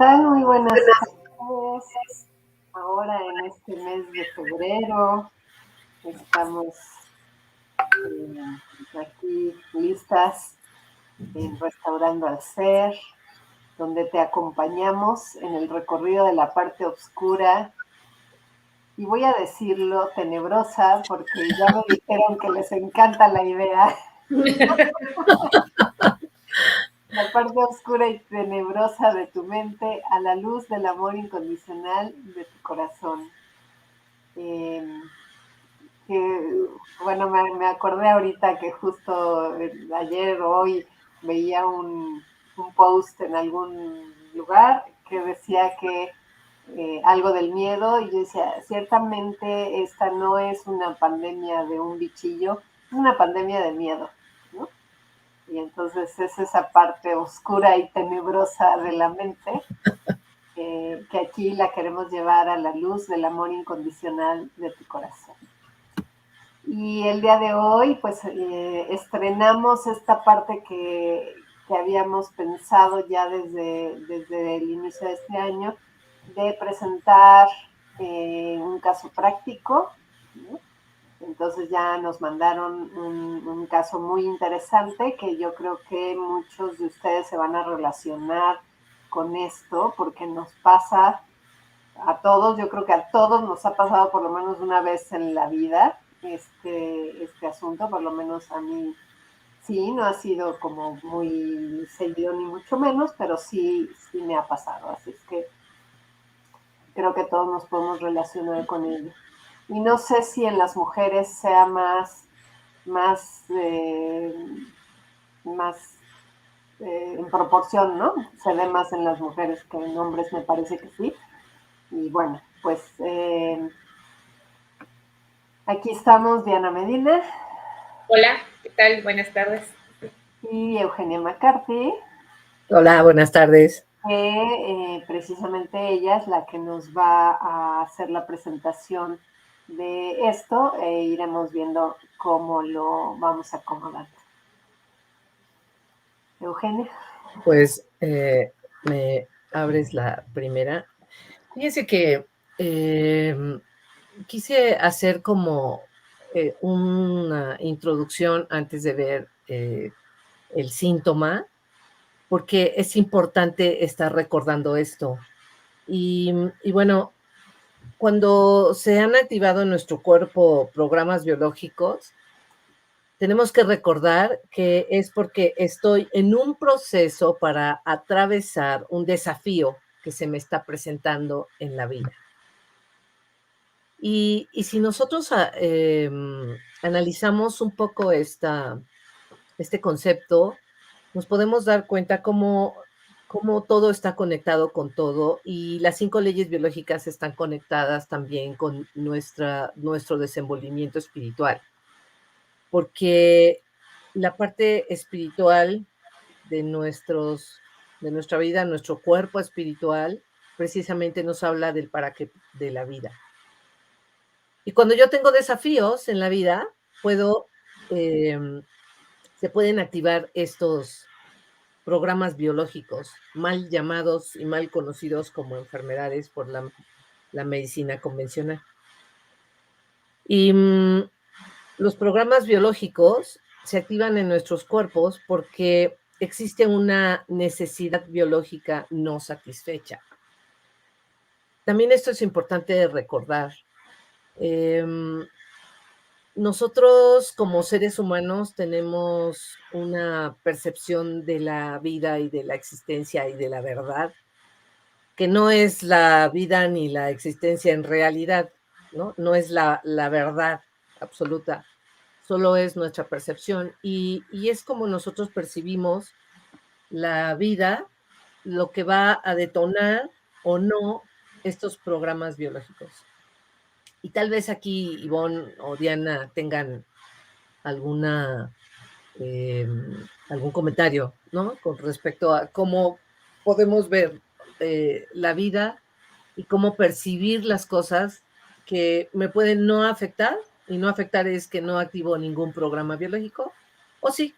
tal? Muy buenas tardes. Ahora en este mes de febrero estamos aquí listas en Restaurando al Ser, donde te acompañamos en el recorrido de la parte oscura. Y voy a decirlo tenebrosa porque ya me dijeron que les encanta la idea. La parte oscura y tenebrosa de tu mente a la luz del amor incondicional de tu corazón. Eh, bueno, me acordé ahorita que justo ayer o hoy veía un post en algún lugar que decía que algo del miedo, y yo decía, ciertamente esta no es una pandemia de un bichillo, es una pandemia de miedo, ¿no? Y entonces es esa parte oscura y tenebrosa de la mente que aquí la queremos llevar a la luz del amor incondicional de tu corazón. Y el día de hoy, pues estrenamos esta parte que habíamos pensado ya desde el inicio de este año, de presentar un caso práctico, ¿no? Entonces ya nos mandaron un caso muy interesante que yo creo que muchos de ustedes se van a relacionar con esto porque nos pasa a todos, yo creo que a todos nos ha pasado por lo menos una vez en la vida este asunto, por lo menos a mí sí, no ha sido como muy seguido ni mucho menos, pero sí me ha pasado, así es que creo que todos nos podemos relacionar con ello. Y no sé si en las mujeres sea más, más en proporción, ¿no? Se ve más en las mujeres que en hombres, me parece que sí. Y bueno, pues aquí estamos Diana Medina. Hola, ¿qué tal? Buenas tardes. Y Eugenia McCarthy. Hola, buenas tardes. Que precisamente ella es la que nos va a hacer la presentación de esto e iremos viendo cómo lo vamos acomodando. Eugenia. Pues me abres la primera. Fíjense que quise hacer como una introducción antes de ver el síntoma, porque es importante estar recordando esto. Y bueno, cuando se han activado en nuestro cuerpo programas biológicos, tenemos que recordar que es porque estoy en un proceso para atravesar un desafío que se me está presentando en la vida. Y si nosotros analizamos un poco este concepto, nos podemos dar cuenta cómo todo está conectado con todo y las 5 leyes biológicas están conectadas también con nuestro desenvolvimiento espiritual. Porque la parte espiritual de nuestra vida, nuestro cuerpo espiritual, precisamente nos habla del para qué de la vida. Y cuando yo tengo desafíos en la vida, se pueden activar estos programas biológicos, mal llamados y mal conocidos como enfermedades por la medicina convencional. Y los programas biológicos se activan en nuestros cuerpos porque existe una necesidad biológica no satisfecha. También esto es importante recordar. Nosotros como seres humanos tenemos una percepción de la vida y de la existencia y de la verdad, que no es la vida ni la existencia en realidad, ¿no? No es la verdad absoluta, solo es nuestra percepción y es como nosotros percibimos la vida, lo que va a detonar o no estos programas biológicos. Y tal vez aquí Ivonne o Diana tengan algún comentario, ¿no? Con respecto a cómo podemos ver la vida y cómo percibir las cosas que me pueden no afectar, y no afectar es que no activo ningún programa biológico, o sí.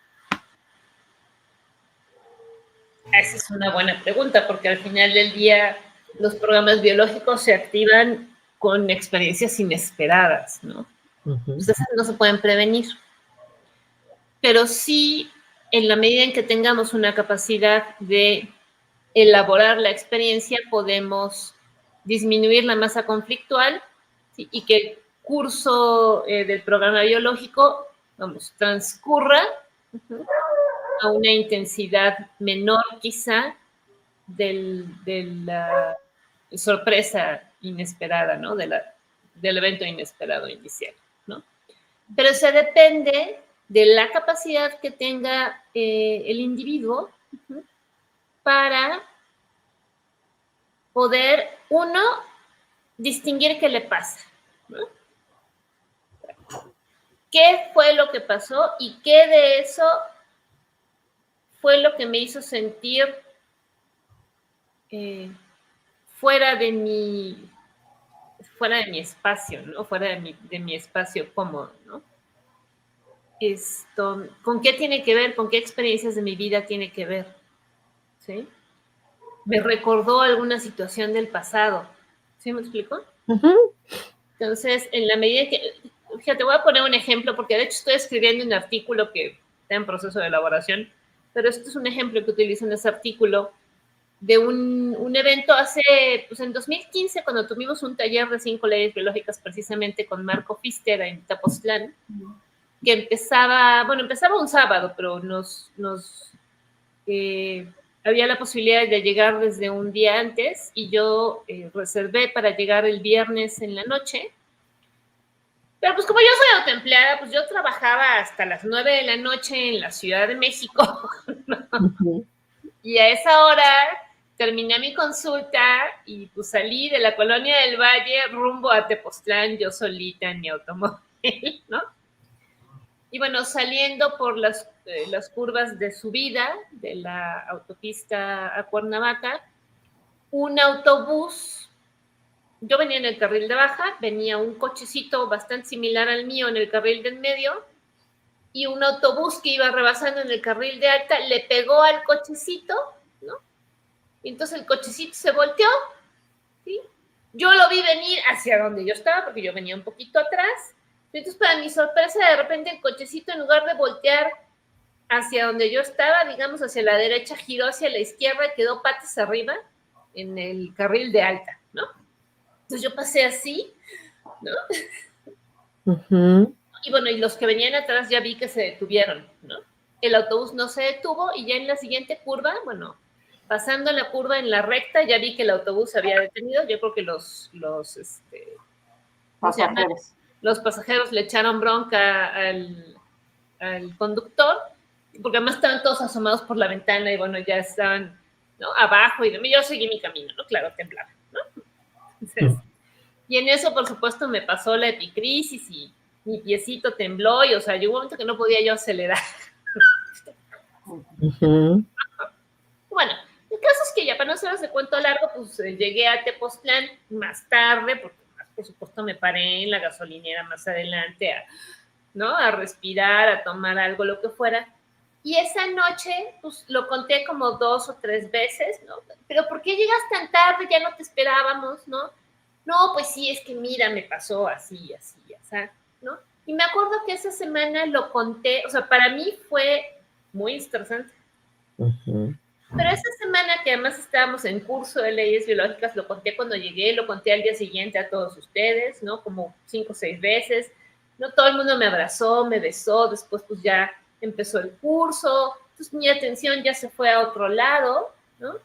Esa es una buena pregunta, porque al final del día los programas biológicos se activan con experiencias inesperadas, ¿no? Pues esas no se pueden prevenir. Pero sí, en la medida en que tengamos una capacidad de elaborar la experiencia, podemos disminuir la masa conflictual, ¿sí? Y que el curso del programa biológico, vamos, transcurra a una intensidad menor quizá de la sorpresa inesperada, ¿no? Del evento inesperado inicial, ¿no? Pero eso depende de la capacidad que tenga el individuo para poder, uno, distinguir qué le pasa, ¿no? ¿Qué fue lo que pasó y qué de eso fue lo que me hizo sentir fuera de mi espacio, ¿no? Fuera de mi espacio cómodo, ¿no? ¿Con qué tiene que ver? ¿Con qué experiencias de mi vida tiene que ver? ¿Sí? Me recordó alguna situación del pasado. ¿Sí me explico? Entonces, en la medida que... Fíjate, voy a poner un ejemplo, porque de hecho estoy escribiendo un artículo que está en proceso de elaboración, pero este es un ejemplo que utilizo en ese artículo de un evento pues en 2015, cuando tuvimos un taller de 5 leyes biológicas precisamente con Marco Pfister en Tepoztlán, que empezaba un sábado, pero había la posibilidad de llegar desde un día antes y yo reservé para llegar el viernes en la noche. Pero pues como yo soy autoempleada, pues yo trabajaba hasta las 9 de la noche en la Ciudad de México, ¿no? Y a esa hora terminé mi consulta y pues salí de la Colonia del Valle rumbo a Tepoztlán yo solita en mi automóvil, ¿no? Y bueno, saliendo por las curvas de subida de la autopista a Cuernavaca, un autobús, yo venía en el carril de baja, venía un cochecito bastante similar al mío en el carril de en medio, y un autobús que iba rebasando en el carril de alta le pegó al cochecito, ¿no? Y entonces el cochecito se volteó, ¿sí? Yo lo vi venir hacia donde yo estaba, porque yo venía un poquito atrás. Entonces, para mi sorpresa, de repente el cochecito, en lugar de voltear hacia donde yo estaba, digamos hacia la derecha, giró hacia la izquierda y quedó patas arriba en el carril de alta, ¿no? Entonces yo pasé así, ¿no? Y bueno, y los que venían atrás ya vi que se detuvieron, ¿no? El autobús no se detuvo y ya en la siguiente curva, bueno, pasando la curva en la recta, ya vi que el autobús se había detenido. Yo creo que los pasajeros le echaron bronca al conductor, porque además estaban todos asomados por la ventana y bueno, ya estaban, ¿no? Abajo, y yo seguí mi camino, ¿no? Claro, temblaba, ¿no? Entonces, y en eso, por supuesto, me pasó la epicrisis y mi piecito tembló y, o sea, llegó un momento que no podía yo acelerar. Bueno, el caso es que ya, para no hacerles de cuento largo, pues llegué a Tepoztlán más tarde, porque por supuesto me paré en la gasolinera más adelante ¿no? A respirar, a tomar algo, lo que fuera. Y esa noche, pues lo conté como 2 o 3 veces, ¿no? Pero ¿por qué llegas tan tarde? Ya no te esperábamos, ¿no? No, pues sí, es que mira, me pasó así, así, así, ¿no? Y me acuerdo que esa semana lo conté, o sea, para mí fue muy estresante. Pero esa semana que además estábamos en curso de leyes biológicas, lo conté cuando llegué, lo conté al día siguiente a todos ustedes, ¿no? Como 5 o 6 veces, ¿no? Todo el mundo me abrazó, me besó, después pues ya empezó el curso, entonces mi atención ya se fue a otro lado, ¿no?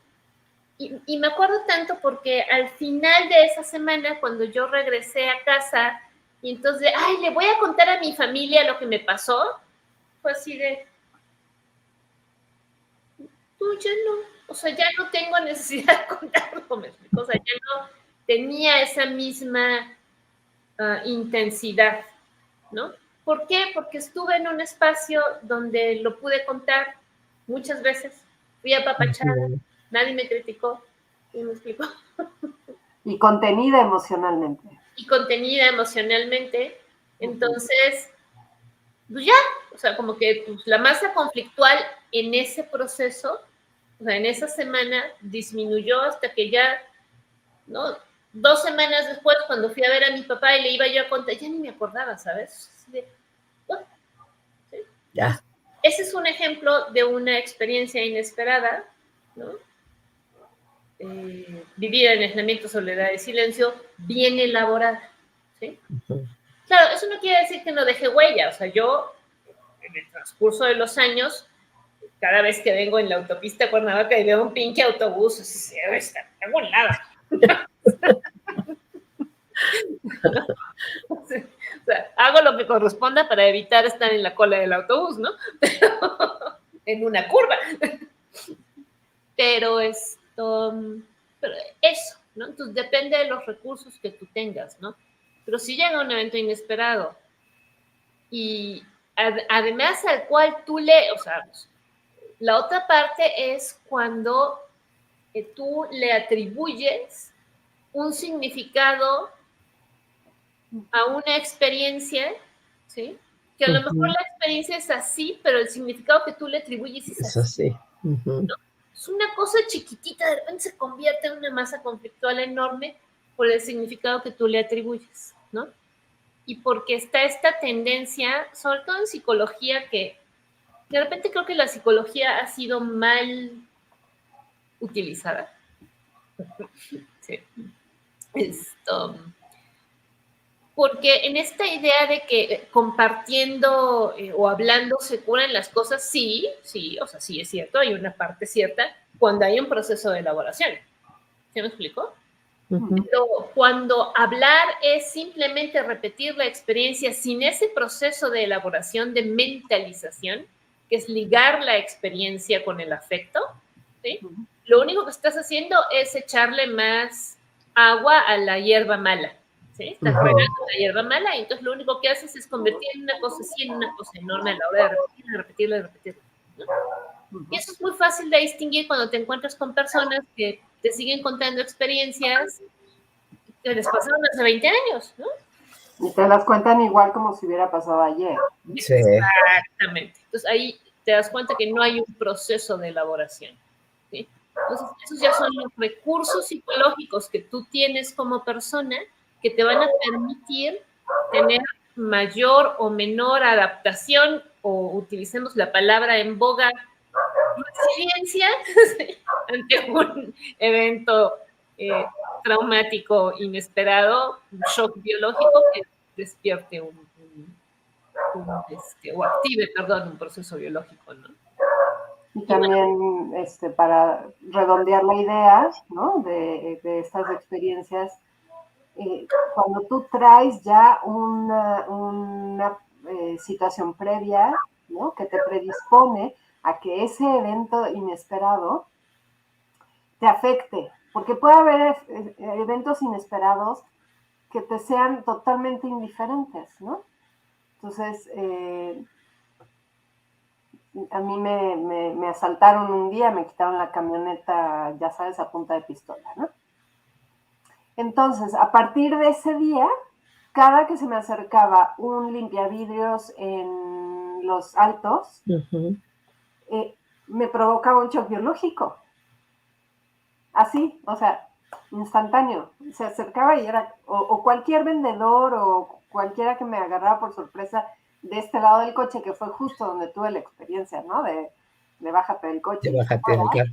Y me acuerdo tanto porque al final de esa semana, cuando yo regresé a casa, y entonces, ay, le voy a contar a mi familia lo que me pasó, fue así de, no, ya no, o sea, ya no tengo necesidad de contarlo, me explico, o sea, ya no tenía esa misma intensidad, ¿no? ¿Por qué? Porque estuve en un espacio donde lo pude contar muchas veces, fui apapachada, nadie me criticó, ¿sí me explico? Y contenida emocionalmente. Y contenida emocionalmente, entonces, pues ya, o sea, como que pues, la masa conflictual en ese proceso O sea, en esa semana disminuyó hasta que ya, ¿no? 2 semanas después, cuando fui a ver a mi papá y le iba yo a contar, ya ni me acordaba, ¿sabes? Bueno, ¿sí? Ya. Ese es un ejemplo de una experiencia inesperada, ¿no? Vivir en aislamiento, soledad y silencio, bien elaborada, ¿sí? Claro, eso no quiere decir que no deje huella, o sea, yo en el transcurso de los años, cada vez que vengo en la autopista a Cuernavaca y veo un pinche autobús, así, está volada. O sea, hago lo que corresponda para evitar estar en la cola del autobús, ¿no? Pero, en una curva. Pero pero eso, ¿no? Entonces depende de los recursos que tú tengas, ¿no? Pero si llega un evento inesperado y además al cual o sea, la otra parte es cuando tú le atribuyes un significado a una experiencia, ¿sí? Que a lo mejor la experiencia es así, pero el significado que tú le atribuyes es así. ¿No? Es una cosa chiquitita, de repente se convierte en una masa conflictual enorme por el significado que tú le atribuyes, ¿no? Y porque está esta tendencia, sobre todo en psicología, que de repente creo que la psicología ha sido mal utilizada. Sí. Porque en esta idea de que compartiendo o hablando se curan las cosas, sí, o sea, sí es cierto, hay una parte cierta cuando hay un proceso de elaboración. ¿Sí me explico? Pero cuando hablar es simplemente repetir la experiencia sin ese proceso de elaboración, de mentalización, que es ligar la experiencia con el afecto, ¿sí? Lo único que estás haciendo es echarle más agua a la hierba mala, ¿sí? Estás regando la hierba mala y entonces lo único que haces es convertir en una cosa así en una cosa enorme a la hora de repetirla, ¿no? Y eso es muy fácil de distinguir cuando te encuentras con personas que te siguen contando experiencias que les pasaron hace 20 años, ¿no? Y te las cuentan igual como si hubiera pasado ayer. Sí. Exactamente. Entonces ahí te das cuenta que no hay un proceso de elaboración, ¿sí? Entonces esos ya son los recursos psicológicos que tú tienes como persona que te van a permitir tener mayor o menor adaptación, o utilicemos la palabra en boga, resiliencia ante un evento traumático, inesperado, un shock biológico que despierte o active, perdón, un proceso biológico, ¿no? Y también para redondear la idea, ¿no? de estas experiencias, cuando tú traes ya una situación previa, ¿no? Que te predispone a que ese evento inesperado te afecte, porque puede haber eventos inesperados que te sean totalmente indiferentes, ¿no? Entonces, a mí me asaltaron un día, me quitaron la camioneta, ya sabes, a punta de pistola, ¿no? Entonces, a partir de ese día, cada que se me acercaba un limpiavidrios en los altos, me provocaba un shock biológico. Así, o sea, instantáneo. Se acercaba y era, o cualquier vendedor o cualquiera que me agarraba por sorpresa de este lado del coche, que fue justo donde tuve la experiencia, ¿no? De bájate del coche. De bájate del carro.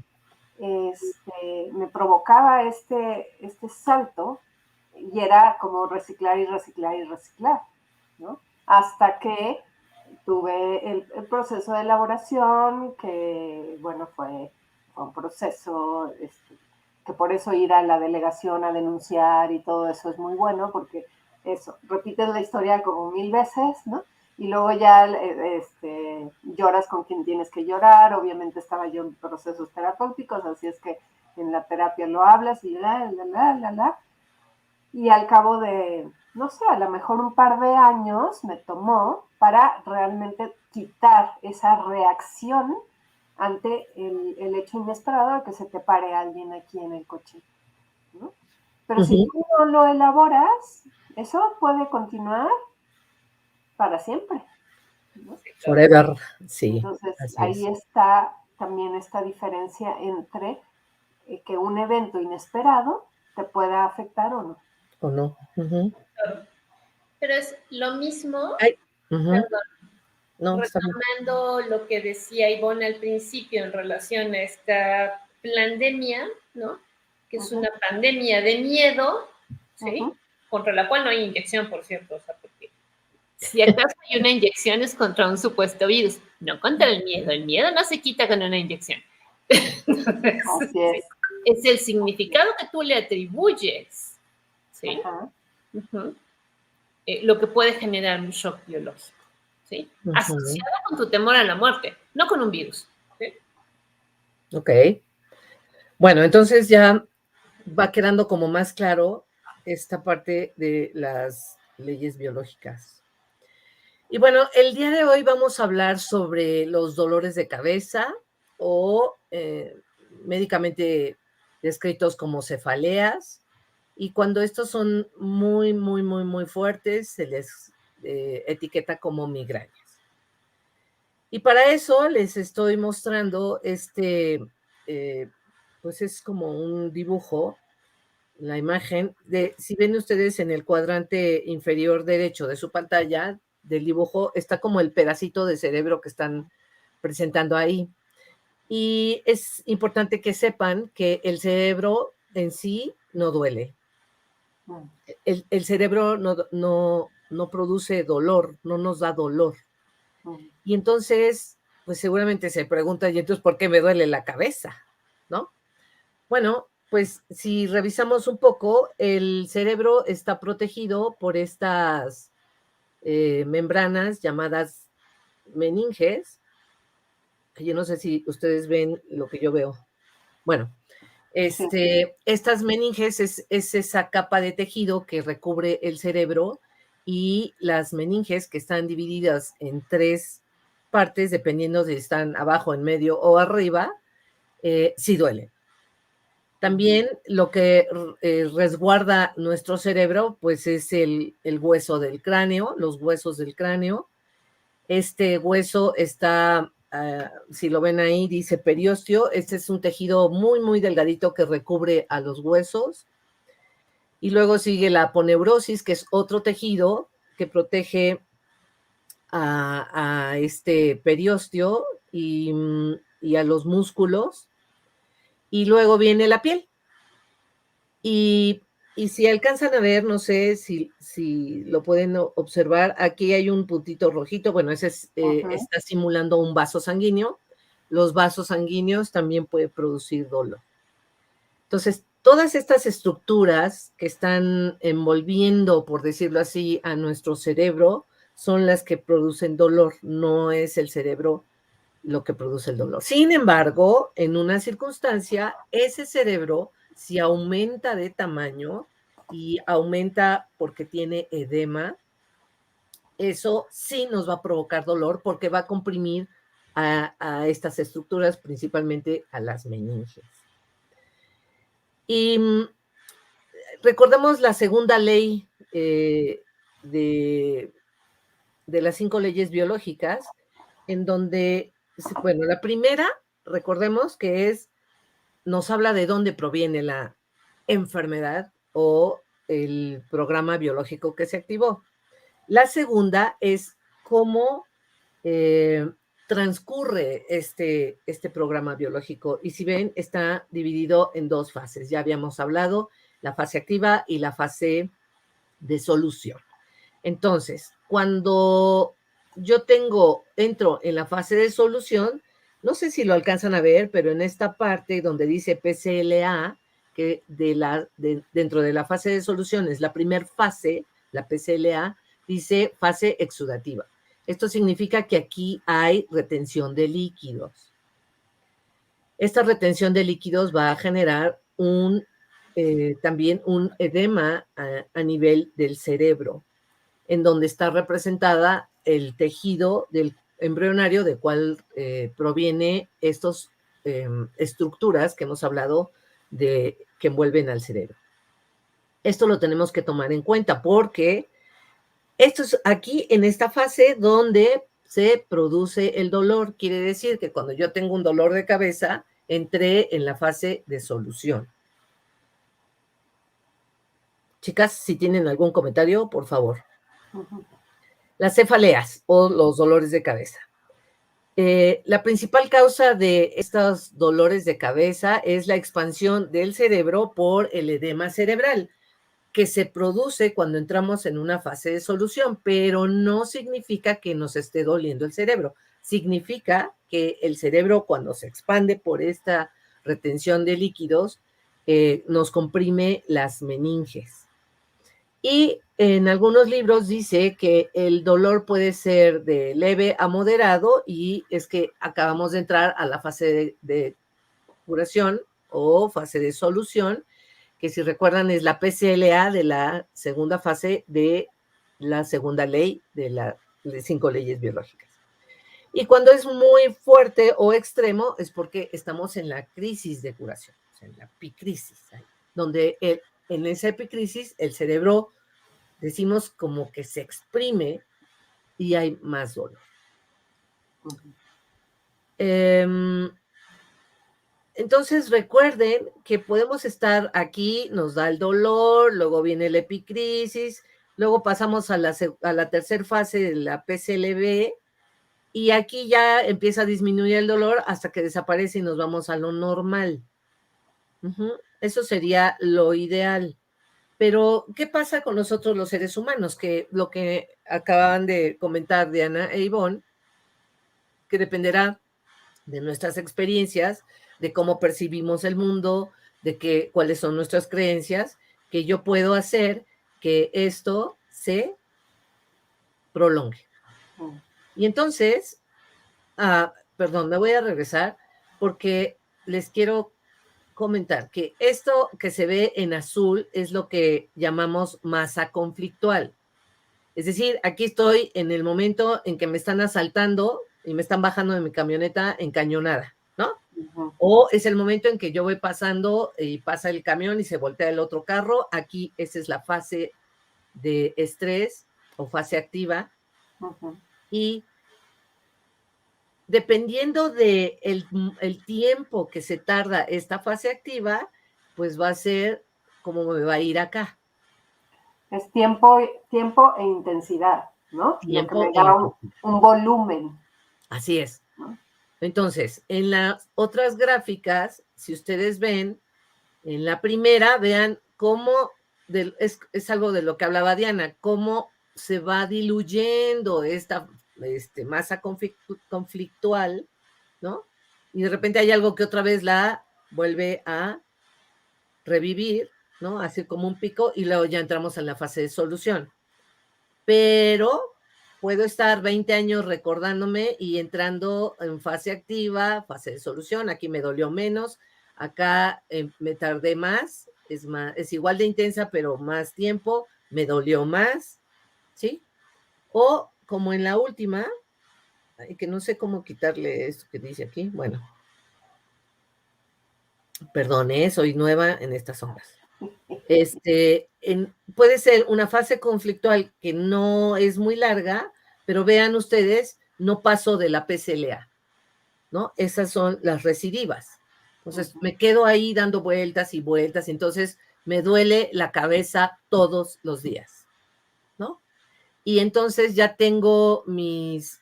Me provocaba este salto y era como reciclar y reciclar y reciclar, ¿no? Hasta que tuve el proceso de elaboración, que, bueno, fue un proceso que por eso ir a la delegación a denunciar y todo eso es muy bueno, porque eso, repites la historia como 1000 veces, ¿no? Y luego ya lloras con quien tienes que llorar. Obviamente estaba yo en procesos terapéuticos, así es que en la terapia lo hablas y y al cabo de, no sé, a lo mejor un par de años me tomó para realmente quitar esa reacción ante el hecho inesperado de que se te pare alguien aquí en el coche, ¿no? Pero si tú no lo elaboras, eso puede continuar para siempre, ¿no? Forever, sí. Entonces ahí está también esta diferencia entre que un evento inesperado te pueda afectar o no. ¿O no? Uh-huh. Pero es lo mismo, Ay, uh-huh. perdón, no, retomando lo que decía Ivonne al principio en relación a esta pandemia, ¿no? Que es una pandemia de miedo, ¿sí? Contra la cual no hay inyección, por cierto, o sea, porque si acaso hay una inyección es contra un supuesto virus, no contra el miedo no se quita con una inyección. Entonces, así es. ¿sí? Es el significado que tú le atribuyes, ¿sí? Lo que puede generar un shock biológico, ¿sí? Asociado con tu temor a la muerte, no con un virus, ¿sí? Ok. Bueno, entonces ya va quedando como más claro esta parte de las leyes biológicas. Y bueno, el día de hoy vamos a hablar sobre los dolores de cabeza o médicamente descritos como cefaleas, y cuando estos son muy, muy, muy, muy fuertes, se les etiqueta como migrañas. Y para eso les estoy mostrando pues es como un dibujo, la imagen de, si ven ustedes en el cuadrante inferior derecho de su pantalla del dibujo, está como el pedacito de cerebro que están presentando ahí. Y es importante que sepan que el cerebro en sí no duele. El cerebro no produce dolor, no nos da dolor. Y entonces, pues seguramente se pregunta, ¿y entonces por qué me duele la cabeza? ¿No? Bueno, pues si revisamos un poco, el cerebro está protegido por estas membranas llamadas meninges, que yo no sé si ustedes ven lo que yo veo. Bueno, estas meninges es esa capa de tejido que recubre el cerebro, y las meninges, que están divididas en 3 partes, dependiendo de si están abajo, en medio o arriba, sí duelen. También lo que resguarda nuestro cerebro, pues es el hueso del cráneo, los huesos del cráneo. Este hueso está, si lo ven ahí, dice periósteo. Este es un tejido muy, muy delgadito que recubre a los huesos. Y luego sigue la aponeurosis, que es otro tejido que protege a este periósteo y a los músculos. Y luego viene la piel. Y si alcanzan a ver, no sé si lo pueden observar, aquí hay un puntito rojito. Bueno, ese está simulando un vaso sanguíneo. Los vasos sanguíneos también pueden producir dolor. Entonces, todas estas estructuras que están envolviendo, por decirlo así, a nuestro cerebro, son las que producen dolor. No es el cerebro lo que produce el dolor. Sin embargo, en una circunstancia, ese cerebro, si aumenta de tamaño y aumenta porque tiene edema, eso sí nos va a provocar dolor, porque va a comprimir a estas estructuras, principalmente a las meninges. Y recordemos la segunda ley de las 5 leyes biológicas, en donde, bueno, la primera, recordemos que nos habla de dónde proviene la enfermedad o el programa biológico que se activó. La segunda es cómo transcurre este programa biológico. Y si ven, está dividido en 2 fases. Ya habíamos hablado, la fase activa y la fase de solución. Entonces, cuando yo entro en la fase de solución, no sé si lo alcanzan a ver, pero en esta parte donde dice PCLA, que dentro de la fase de solución es la primera fase, la PCLA, dice fase exudativa. Esto significa que aquí hay retención de líquidos. Esta retención de líquidos va a generar también un edema a nivel del cerebro, en donde está representada el tejido del embrionario, de cual proviene estas estructuras que hemos hablado que envuelven al cerebro. Esto lo tenemos que tomar en cuenta, porque esto es aquí en esta fase donde se produce el dolor. Quiere decir que cuando yo tengo un dolor de cabeza, entré en la fase de solución. Chicas, si tienen algún comentario, por favor. Las cefaleas o los dolores de cabeza. La principal causa de estos dolores de cabeza es la expansión del cerebro por el edema cerebral, que se produce cuando entramos en una fase de solución, pero no significa que nos esté doliendo el cerebro. Significa que el cerebro, cuando se expande por esta retención de líquidos, nos comprime las meninges. Y en algunos libros dice que el dolor puede ser de leve a moderado, y es que acabamos de entrar a la fase de curación o fase de solución, que si recuerdan es la PCLA de la segunda fase de la segunda ley de 5 leyes biológicas. Y cuando es muy fuerte o extremo es porque estamos en la crisis de curación, o sea, en la epicrisis, donde en esa epicrisis el cerebro, decimos, como que se exprime y hay más dolor. Entonces recuerden que podemos estar aquí, nos da el dolor, luego viene la epicrisis, luego pasamos a la tercera fase de la PCLB, y aquí ya empieza a disminuir el dolor hasta que desaparece y nos vamos a lo normal. Eso sería lo ideal. Pero, ¿qué pasa con nosotros los seres humanos? Que lo que acaban de comentar Diana e Ivonne, que dependerá de nuestras experiencias, de cómo percibimos el mundo, de cuáles son nuestras creencias, que yo puedo hacer que esto se prolongue. Y entonces, perdón, me voy a regresar porque les quiero comentar que esto que se ve en azul es lo que llamamos masa conflictual. Es decir, aquí estoy en el momento en que me están asaltando y me están bajando de mi camioneta encañonada, ¿no? O es el momento en que yo voy pasando y pasa el camión y se voltea el otro carro. Aquí esa es la fase de estrés o fase activa. Y dependiendo de el tiempo que se tarda esta fase activa, pues va a ser cómo me va a ir acá. Es tiempo e intensidad, ¿no? Tiempo lo que me da un volumen. Así es. Entonces, en las otras gráficas, si ustedes ven, en la primera, vean cómo, es algo de lo que hablaba Diana, cómo se va diluyendo esta masa conflictual, ¿no? Y de repente hay algo que otra vez la vuelve a revivir, ¿no? Así como un pico, y luego ya entramos en la fase de solución. Pero puedo estar 20 años recordándome y entrando en fase activa, fase de solución. Aquí me dolió menos, acá me tardé más, es igual de intensa, pero más tiempo, me dolió más, ¿sí? O como en la última, que no sé cómo quitarle esto que dice aquí, bueno, perdón, soy nueva en estas ondas. Puede ser una fase conflictual que no es muy larga, pero vean ustedes, no paso de la PCLA, ¿no? Esas son las recidivas. Entonces, me quedo ahí dando vueltas y vueltas, y entonces me duele la cabeza todos los días, ¿no? Y entonces ya tengo mis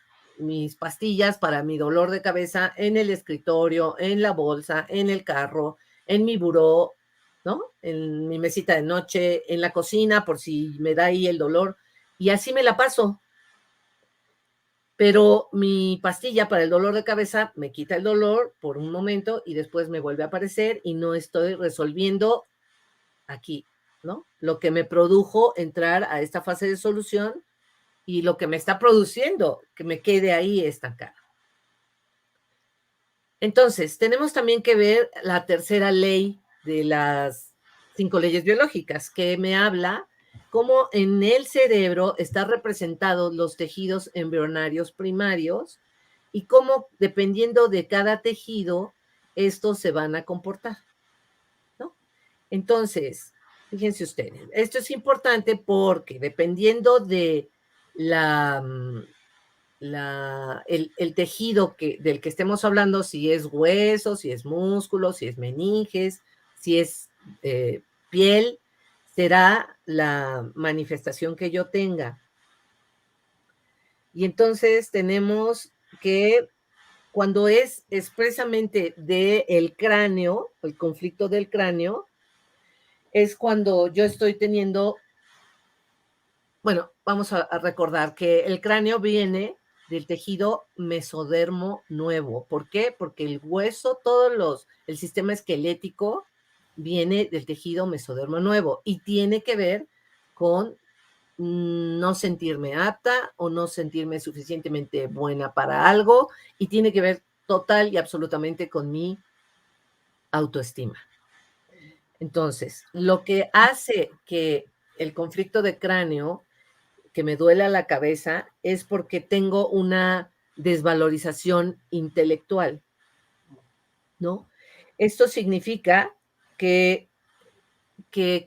pastillas para mi dolor de cabeza en el escritorio, en la bolsa, en el carro, en mi buró, ¿no? En mi mesita de noche, en la cocina, por si me da ahí el dolor, y así me la paso. Pero mi pastilla para el dolor de cabeza me quita el dolor por un momento y después me vuelve a aparecer y no estoy resolviendo aquí, ¿no? Lo que me produjo entrar a esta fase de solución y lo que me está produciendo que me quede ahí estancado. Entonces, tenemos también que ver la tercera ley de las 5 leyes biológicas, que me habla cómo en el cerebro están representados los tejidos embrionarios primarios y cómo, dependiendo de cada tejido, estos se van a comportar, ¿no? Entonces, fíjense ustedes, esto es importante porque dependiendo de la el tejido del que estemos hablando, si es hueso, si es músculo, si es meninges, si es piel, será la manifestación que yo tenga. Y entonces tenemos que cuando es expresamente del cráneo, el conflicto del cráneo, es cuando yo estoy teniendo, bueno, vamos a recordar que el cráneo viene del tejido mesodermo nuevo. ¿Por qué? Porque el hueso, el sistema esquelético viene del tejido mesodermo nuevo y tiene que ver con no sentirme apta o no sentirme suficientemente buena para algo y tiene que ver total y absolutamente con mi autoestima. Entonces, lo que hace que el conflicto de cráneo, que me duela la cabeza, es porque tengo una desvalorización intelectual, ¿no? Esto significa que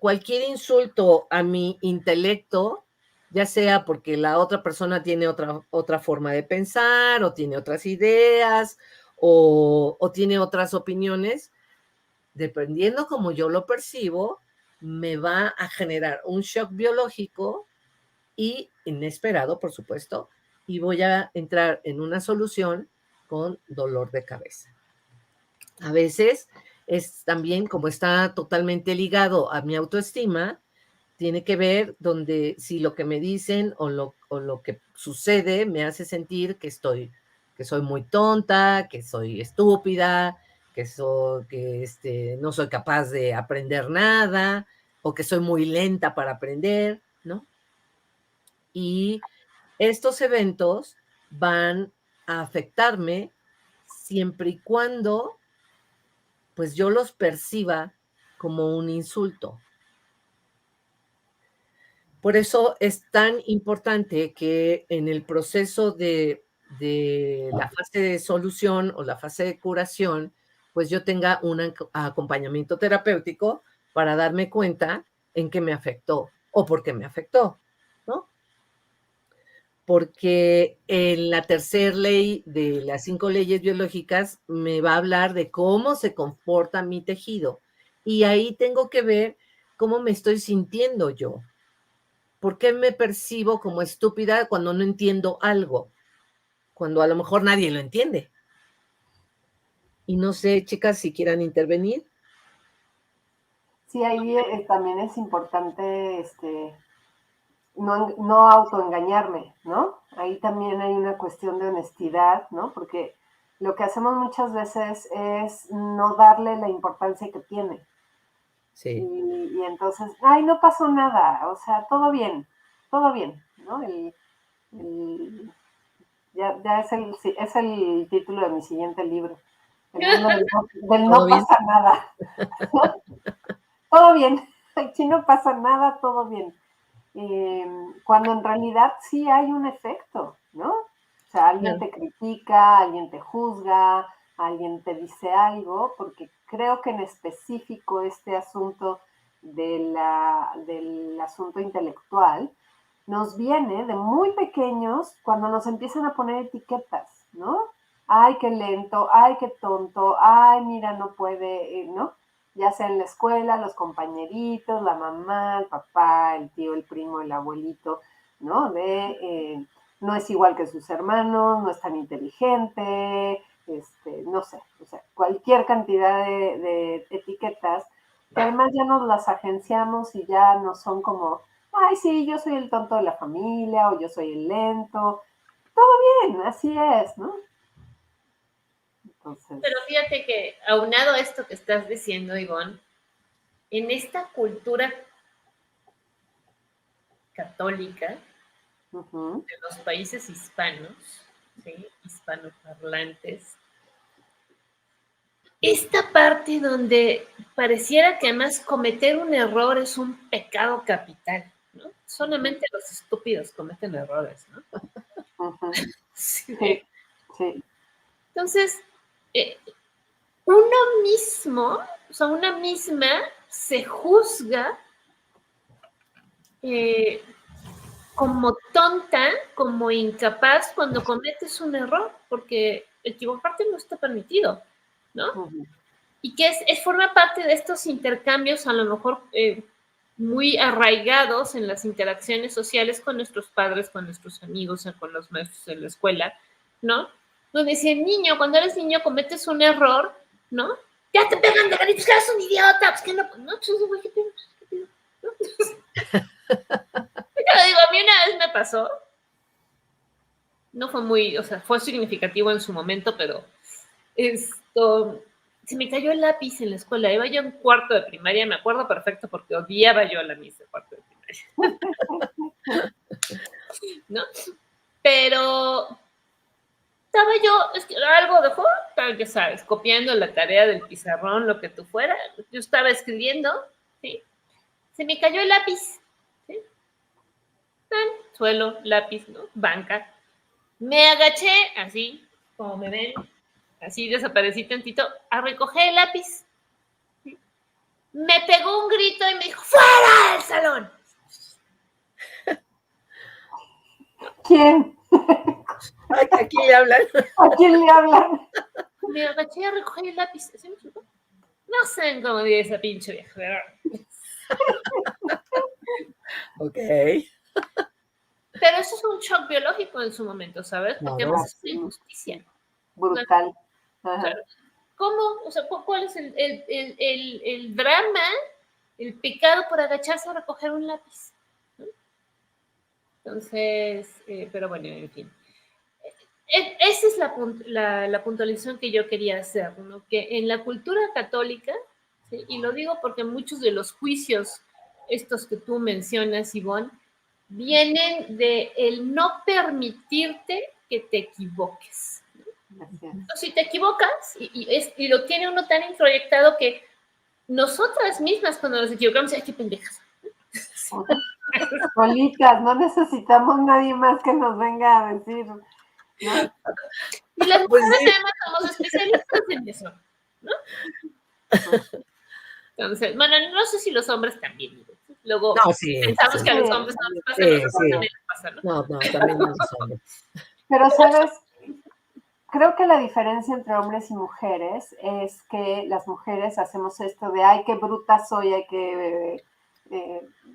cualquier insulto a mi intelecto, ya sea porque la otra persona tiene otra forma de pensar o tiene otras ideas o tiene otras opiniones, dependiendo como yo lo percibo, me va a generar un shock biológico y inesperado, por supuesto, y voy a entrar en una solución con dolor de cabeza. A veces es también, como está totalmente ligado a mi autoestima, tiene que ver donde si lo que me dicen o lo que sucede me hace sentir que soy muy tonta, que soy estúpida, que no soy capaz de aprender nada, o que soy muy lenta para aprender, ¿no? Y estos eventos van a afectarme siempre y cuando pues yo los perciba como un insulto. Por eso es tan importante que en el proceso de la fase de solución o la fase de curación, pues yo tenga un acompañamiento terapéutico para darme cuenta en qué me afectó o por qué me afectó, ¿no? Porque en la tercera ley de las 5 leyes biológicas me va a hablar de cómo se comporta mi tejido. Y ahí tengo que ver cómo me estoy sintiendo yo. ¿Por qué me percibo como estúpida cuando no entiendo algo? Cuando a lo mejor nadie lo entiende. Y no sé, chicas, si quieran intervenir. Sí, ahí también es importante no autoengañarme, ¿no? Ahí también hay una cuestión de honestidad, ¿no? Porque lo que hacemos muchas veces es no darle la importancia que tiene. Sí. Y entonces, ay, no pasó nada, o sea, todo bien, ¿no? Ya es el título de mi siguiente libro. El mundo del no pasa nada. Todo bien, aquí no pasa nada, todo bien. Cuando en realidad sí hay un efecto, ¿no? O sea, alguien te critica, alguien te juzga, alguien te dice algo, porque creo que en específico este asunto del asunto intelectual nos viene de muy pequeños cuando nos empiezan a poner etiquetas, ¿no? Ay, qué lento, ay, qué tonto, ay, mira, no puede, ¿no? Ya sea en la escuela, los compañeritos, la mamá, el papá, el tío, el primo, el abuelito, ¿no? No es igual que sus hermanos, no es tan inteligente, no sé, o sea, cualquier cantidad de etiquetas que además ya nos las agenciamos y ya no son como, ay, sí, yo soy el tonto de la familia o yo soy el lento. Todo bien, así es, ¿no? Entonces, pero fíjate que aunado a esto que estás diciendo, Ivonne, en esta cultura católica de los países hispanos, ¿sí? Hispanoparlantes, esta parte donde pareciera que además cometer un error es un pecado capital, ¿no? Solamente los estúpidos cometen errores, ¿no? Sí. Sí. Entonces, uno mismo, o sea, una misma se juzga como tonta, como incapaz cuando cometes un error, porque equivocarte no está permitido, ¿no? Ujú. Y que forma parte de estos intercambios a lo mejor muy arraigados en las interacciones sociales con nuestros padres, con nuestros amigos, con los maestros en la escuela, ¿no? Donde dice, niño, cuando eres niño cometes un error, ¿no? Ya te pegan de cariños, que eres un idiota, pues que no, pues, ¿qué pedo? ¿Qué pedo? ¿No? Yo digo, a mí una vez me pasó, no fue muy, o sea, fue significativo en su momento, pero esto, se me cayó el lápiz en la escuela. Iba yo en cuarto de primaria, me acuerdo perfecto porque odiaba yo a la misa de cuarto de primaria. ¿No? Pero estaba yo, es que algo dejó, ya sabes, copiando la tarea del pizarrón, lo que tú fuera. Yo estaba escribiendo, ¿sí? Se me cayó el lápiz, ¿sí? Suelo, lápiz, ¿no? Banca. Me agaché, así, como me ven, así desaparecí tantito, a recoger el lápiz. Me pegó un grito y me dijo, ¡fuera del salón! ¿Quién? Ay, ¿a quién le hablan? ¿A quién le hablan? Me agaché a recoger el lápiz. ¿Sí me explicó? No sé cómo dice esa pinche vieja. Ok. Pero eso es un shock biológico en su momento, ¿sabes? Porque Claro. además es una injusticia. Brutal. Claro. ¿Cómo? O sea, ¿cuál es el drama, el pecado por agacharse a recoger un lápiz? ¿No? Entonces, pero bueno, en fin. Esa es la puntualización que yo quería hacer, ¿no? Que en la cultura católica, ¿sí? Y lo digo porque muchos de los juicios, estos que tú mencionas, Ivonne, vienen de el no permitirte que te equivoques. O si te equivocas, y lo tiene uno tan introyectado que nosotras mismas cuando nos equivocamos, ¡ay, qué pendejas! Solitas, no necesitamos nadie más que nos venga a decir, ¿no? Y las mujeres Pues sí. además somos especialistas en eso, ¿no? Entonces, bueno, no sé si los hombres también. Luego No, sí, pensamos sí. que a los hombres no les pasa, a Sí, nosotros sí. también les pasa, ¿no? No, también no los hombres. Pero, ¿sabes? Creo que la diferencia entre hombres y mujeres es que las mujeres hacemos esto de, ay, qué bruta soy, ay, qué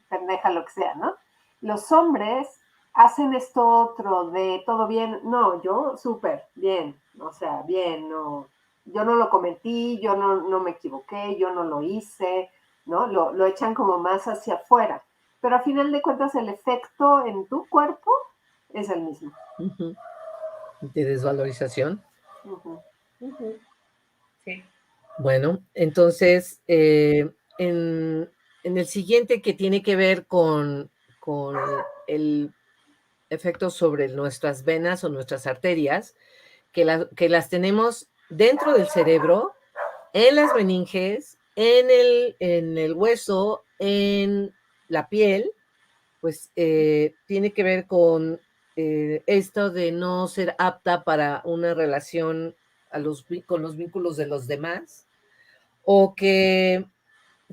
pendeja, lo que sea, ¿no? Los hombres hacen esto otro de todo bien, no, yo súper bien, o sea, bien, no, yo no lo cometí, yo no me equivoqué, yo no lo hice, ¿no? Lo echan como más hacia afuera, pero a final de cuentas el efecto en tu cuerpo es el mismo. Ujú. De desvalorización. Ujú. Sí. Bueno, entonces, en el siguiente que tiene que ver con el efecto sobre nuestras venas o nuestras arterias, que las tenemos dentro del cerebro, en las meninges, en el hueso, en la piel, pues tiene que ver con esto de no ser apta para una relación con los vínculos de los demás, o que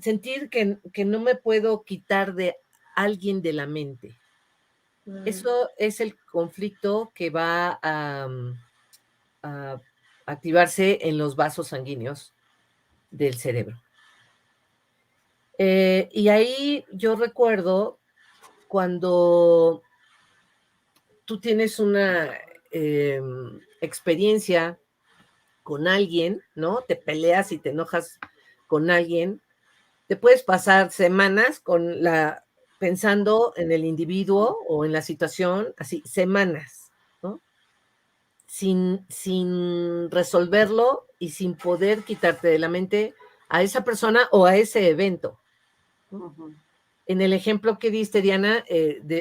sentir que no me puedo quitar de alguien de la mente. Eso es el conflicto que va a activarse en los vasos sanguíneos del cerebro. Y ahí yo recuerdo cuando tú tienes una experiencia con alguien, ¿no? Te peleas y te enojas con alguien, te puedes pasar semanas pensando en el individuo o en la situación, así, semanas, ¿no? Sin resolverlo y sin poder quitarte de la mente a esa persona o a ese evento. Uh-huh. En el ejemplo que diste, Diana,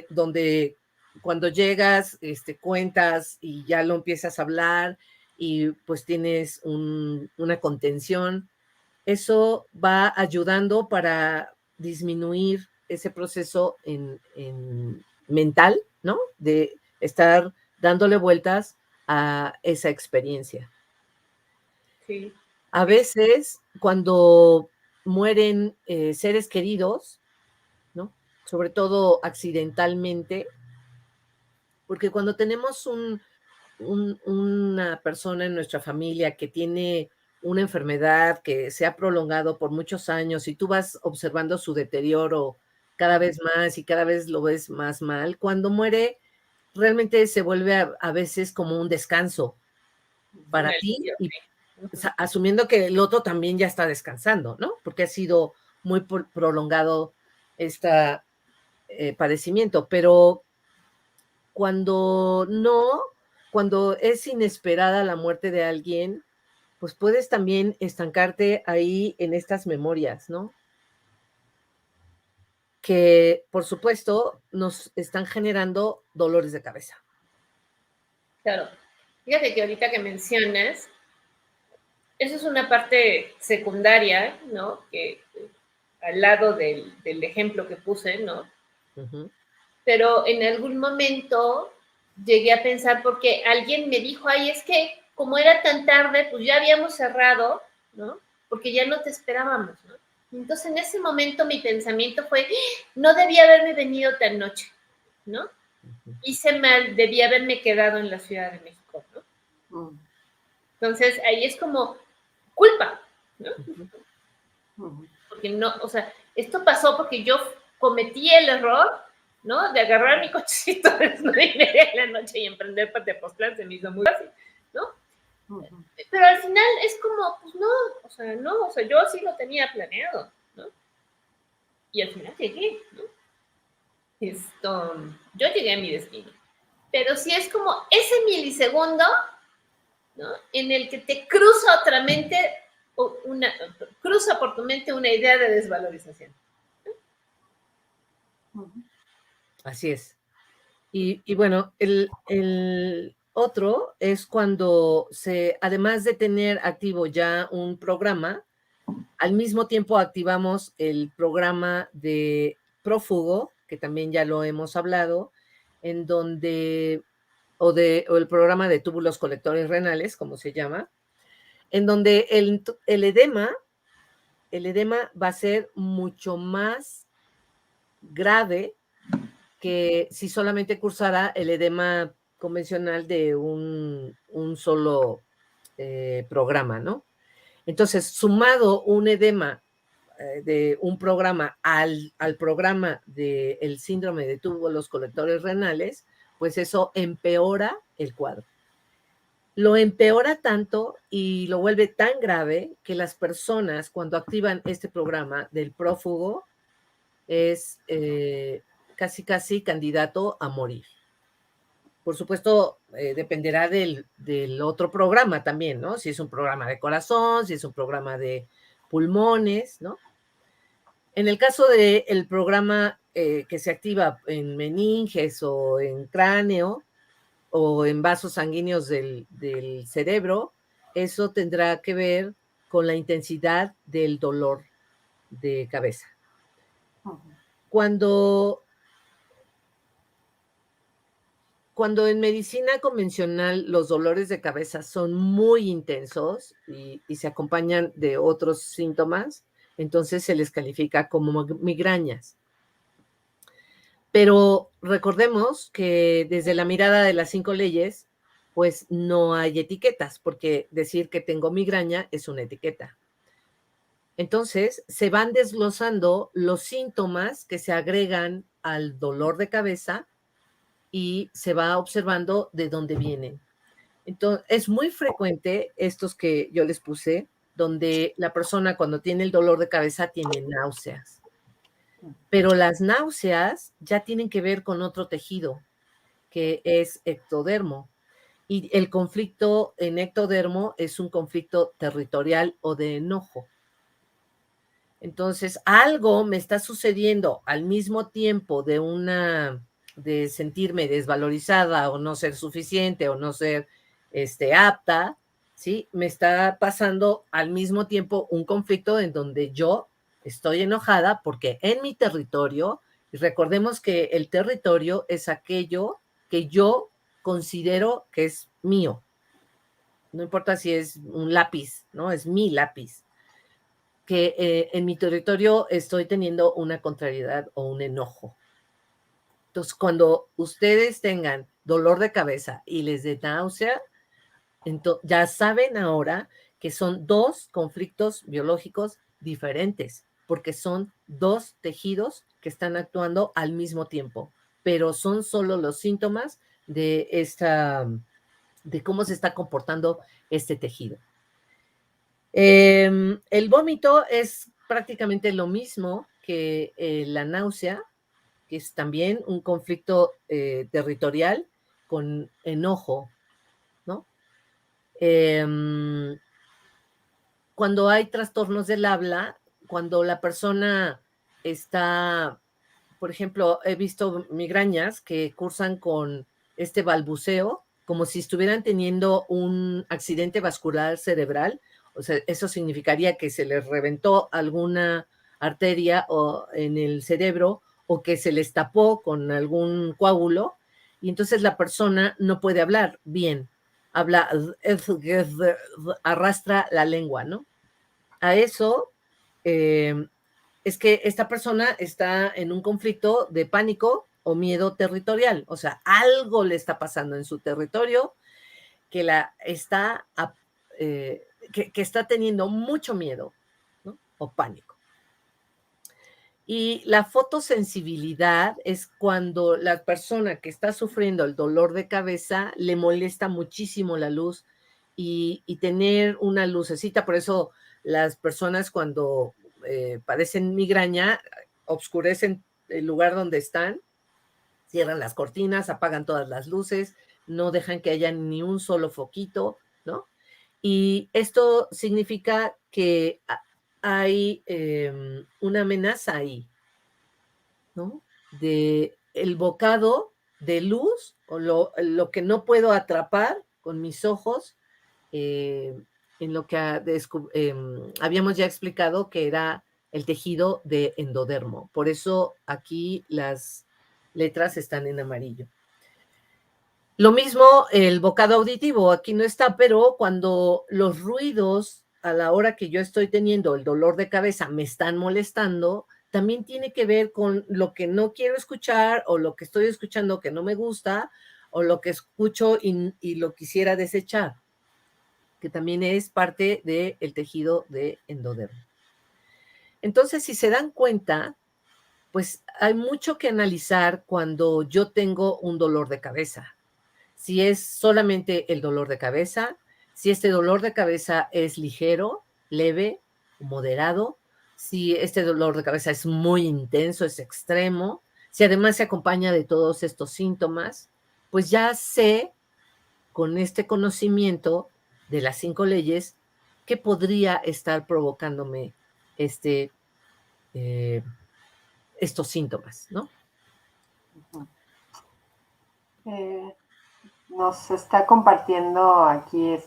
donde cuando llegas, cuentas y ya lo empiezas a hablar y pues tienes una contención, eso va ayudando para disminuir ese proceso en mental, ¿no? De estar dándole vueltas a esa experiencia. Sí. A veces, cuando mueren seres queridos, ¿no? Sobre todo accidentalmente, porque cuando tenemos una persona en nuestra familia que tiene una enfermedad que se ha prolongado por muchos años y tú vas observando su deterioro cada vez más y cada vez lo ves más mal, cuando muere realmente se vuelve a veces como un descanso para ti y asumiendo que el otro también ya está descansando, ¿no? Porque ha sido muy prolongado este padecimiento, pero cuando no, cuando es inesperada la muerte de alguien, pues puedes también estancarte ahí en estas memorias, ¿no? Que, por supuesto, nos están generando dolores de cabeza. Claro. Fíjate que ahorita que mencionas, eso es una parte secundaria, ¿no? Que al lado del ejemplo que puse, ¿no? Uh-huh. Pero en algún momento llegué a pensar, porque alguien me dijo, ay, es que como era tan tarde, pues ya habíamos cerrado, ¿no? Porque ya no te esperábamos, ¿no? Entonces en ese momento mi pensamiento fue, no debía haberme venido tan noche, ¿no? Uh-huh. Hice mal, debía haberme quedado en la Ciudad de México, ¿no? Mm. Entonces ahí es como culpa, ¿no? Mm. Porque no, o sea, esto pasó porque yo cometí el error, ¿no? De agarrar mi cochecito a las 9:30 de la noche y emprender para Tepoztlán, se me hizo muy fácil, ¿no? Mm. Pero al final es como, pues no, o sea, yo sí lo tenía planeado, ¿no? Y al final llegué, ¿no? Yo llegué a mi destino. Pero sí es como ese milisegundo, ¿no? En el que te cruza otra mente, cruza por tu mente una idea de desvalorización. Así es. Y bueno, el otro es cuando además de tener activo ya un programa, al mismo tiempo activamos el programa de prófugo, que también ya lo hemos hablado, en donde, o el programa de túbulos colectores renales, como se llama, en donde el edema va a ser mucho más grave que si solamente cursara el edema convencional de un solo programa, ¿no? Entonces, sumado un edema de un programa al programa del síndrome de túbulos colectores renales, pues eso empeora el cuadro. Lo empeora tanto y lo vuelve tan grave que las personas cuando activan este programa del prófugo es casi candidato a morir. Por supuesto, dependerá del otro programa también, ¿no? Si es un programa de corazón, si es un programa de pulmones, ¿no? En el caso del programa que se activa en meninges o en cráneo o en vasos sanguíneos del cerebro, eso tendrá que ver con la intensidad del dolor de cabeza. Cuando en medicina convencional los dolores de cabeza son muy intensos y se acompañan de otros síntomas, entonces se les califica como migrañas. Pero recordemos que desde la mirada de las 5 leyes, pues no hay etiquetas, porque decir que tengo migraña es una etiqueta. Entonces, se van desglosando los síntomas que se agregan al dolor de cabeza y se va observando de dónde vienen. Entonces, es muy frecuente estos que yo les puse, donde la persona cuando tiene el dolor de cabeza tiene náuseas. Pero las náuseas ya tienen que ver con otro tejido, que es ectodermo. Y el conflicto en ectodermo es un conflicto territorial o de enojo. Entonces, algo me está sucediendo al mismo tiempo de sentirme desvalorizada o no ser suficiente o no ser apta, ¿sí? Me está pasando al mismo tiempo un conflicto en donde yo estoy enojada porque en mi territorio, y recordemos que el territorio es aquello que yo considero que es mío. No importa si es un lápiz, ¿no? Es mi lápiz. Que en mi territorio estoy teniendo una contrariedad o un enojo. Entonces, cuando ustedes tengan dolor de cabeza y les dé náusea, ya saben ahora que son dos conflictos biológicos diferentes, porque son dos tejidos que están actuando al mismo tiempo, pero son solo los síntomas de cómo se está comportando este tejido. El vómito es prácticamente lo mismo que la náusea, que es también un conflicto territorial con enojo, ¿no? Cuando hay trastornos del habla, cuando la persona está, por ejemplo, he visto migrañas que cursan con este balbuceo, como si estuvieran teniendo un accidente vascular cerebral. O sea, eso significaría que se les reventó alguna arteria en el cerebro o que se les tapó con algún coágulo y entonces la persona no puede hablar bien. Habla, arrastra la lengua, ¿no? A eso es que esta persona está en un conflicto de pánico o miedo territorial. O sea, algo le está pasando en su territorio que que está teniendo mucho miedo, ¿no? O pánico. Y la fotosensibilidad es cuando la persona que está sufriendo el dolor de cabeza le molesta muchísimo la luz y tener una lucecita. Por eso las personas cuando padecen migraña obscurecen el lugar donde están, cierran las cortinas, apagan todas las luces, no dejan que haya ni un solo foquito, ¿no? Y esto significa que hay una amenaza ahí, ¿no? De el bocado de luz o lo que no puedo atrapar con mis ojos, en lo que habíamos ya explicado que era el tejido de endodermo. Por eso aquí las letras están en amarillo. Lo mismo el bocado auditivo, aquí no está, pero cuando los ruidos a la hora que yo estoy teniendo el dolor de cabeza me están molestando, también tiene que ver con lo que no quiero escuchar o lo que estoy escuchando que no me gusta o lo que escucho y lo quisiera desechar, que también es parte del tejido de endodermo. Entonces, si se dan cuenta, pues hay mucho que analizar cuando yo tengo un dolor de cabeza. Si es solamente el dolor de cabeza, si este dolor de cabeza es ligero, leve, moderado, si este dolor de cabeza es muy intenso, es extremo, si además se acompaña de todos estos síntomas, pues ya sé con este conocimiento de las 5 leyes qué podría estar provocándome estos síntomas, ¿no? Nos está compartiendo aquí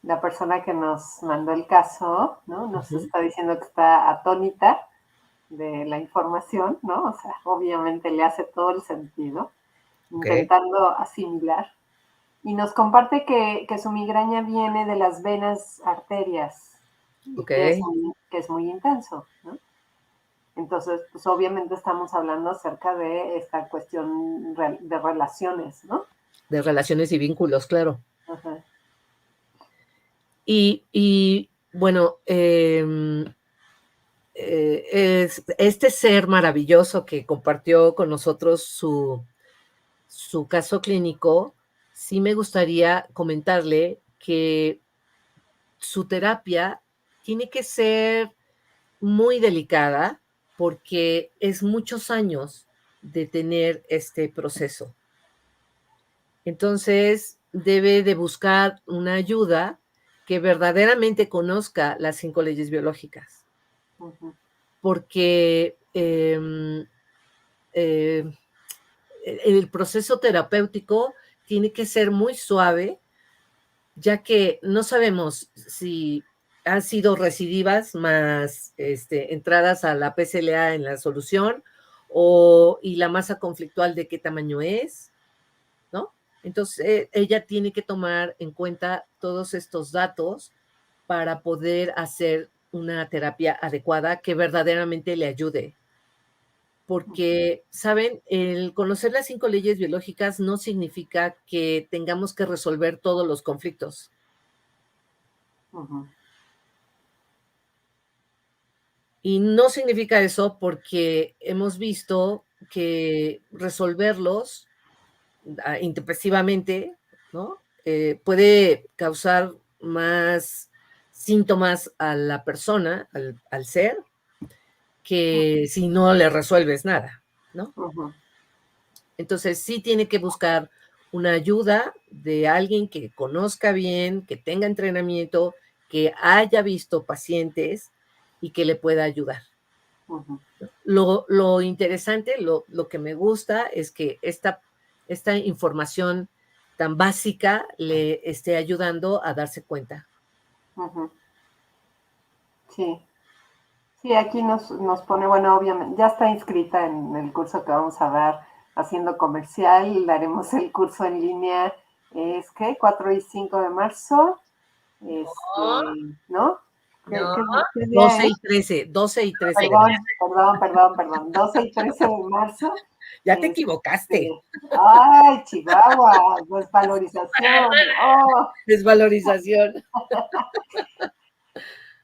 la persona que nos mandó el caso, ¿no? Nos está diciendo que está atónita de la información, ¿no? O sea, obviamente le hace todo el sentido, intentando asimilar. Y nos comparte que su migraña viene de las venas arterias, que es muy intenso, ¿no? Entonces, pues obviamente estamos hablando acerca de esta cuestión de relaciones, ¿no? De relaciones y vínculos, claro. Ajá. Y bueno, este ser maravilloso que compartió con nosotros su caso clínico, sí me gustaría comentarle que su terapia tiene que ser muy delicada porque es muchos años de tener este proceso. Entonces, debe de buscar una ayuda que verdaderamente conozca las 5 leyes biológicas. Porque el proceso terapéutico tiene que ser muy suave, ya que no sabemos si han sido recidivas más entradas a la PCLA en la solución y la masa conflictual de qué tamaño es, ¿no? Entonces, ella tiene que tomar en cuenta todos estos datos para poder hacer una terapia adecuada que verdaderamente le ayude. porque, ¿saben? El conocer las 5 leyes biológicas no significa que tengamos que resolver todos los conflictos. Ujú. Y no significa eso porque hemos visto que resolverlos intempestivamente, ¿no? Puede causar más síntomas a la persona, al ser, que si no le resuelves nada, ¿no? Ujú. Entonces sí tiene que buscar una ayuda de alguien que conozca bien, que tenga entrenamiento, que haya visto pacientes y que le pueda ayudar. Ujú. Lo interesante, lo que me gusta es que esta información tan básica le esté ayudando a darse cuenta. Ujú. Sí. Sí, aquí nos pone, bueno, obviamente, ya está inscrita en el curso que vamos a dar haciendo comercial, daremos el curso en línea, es que 4 y 5 de marzo, ¿no? ¿Qué, No, qué, qué día 12 es? y 13, 12 y 13 de Perdón, marzo. perdón, 12 y 13 de marzo. Ya te equivocaste. Ay, Chihuahua, desvalorización, oh, Desvalorización.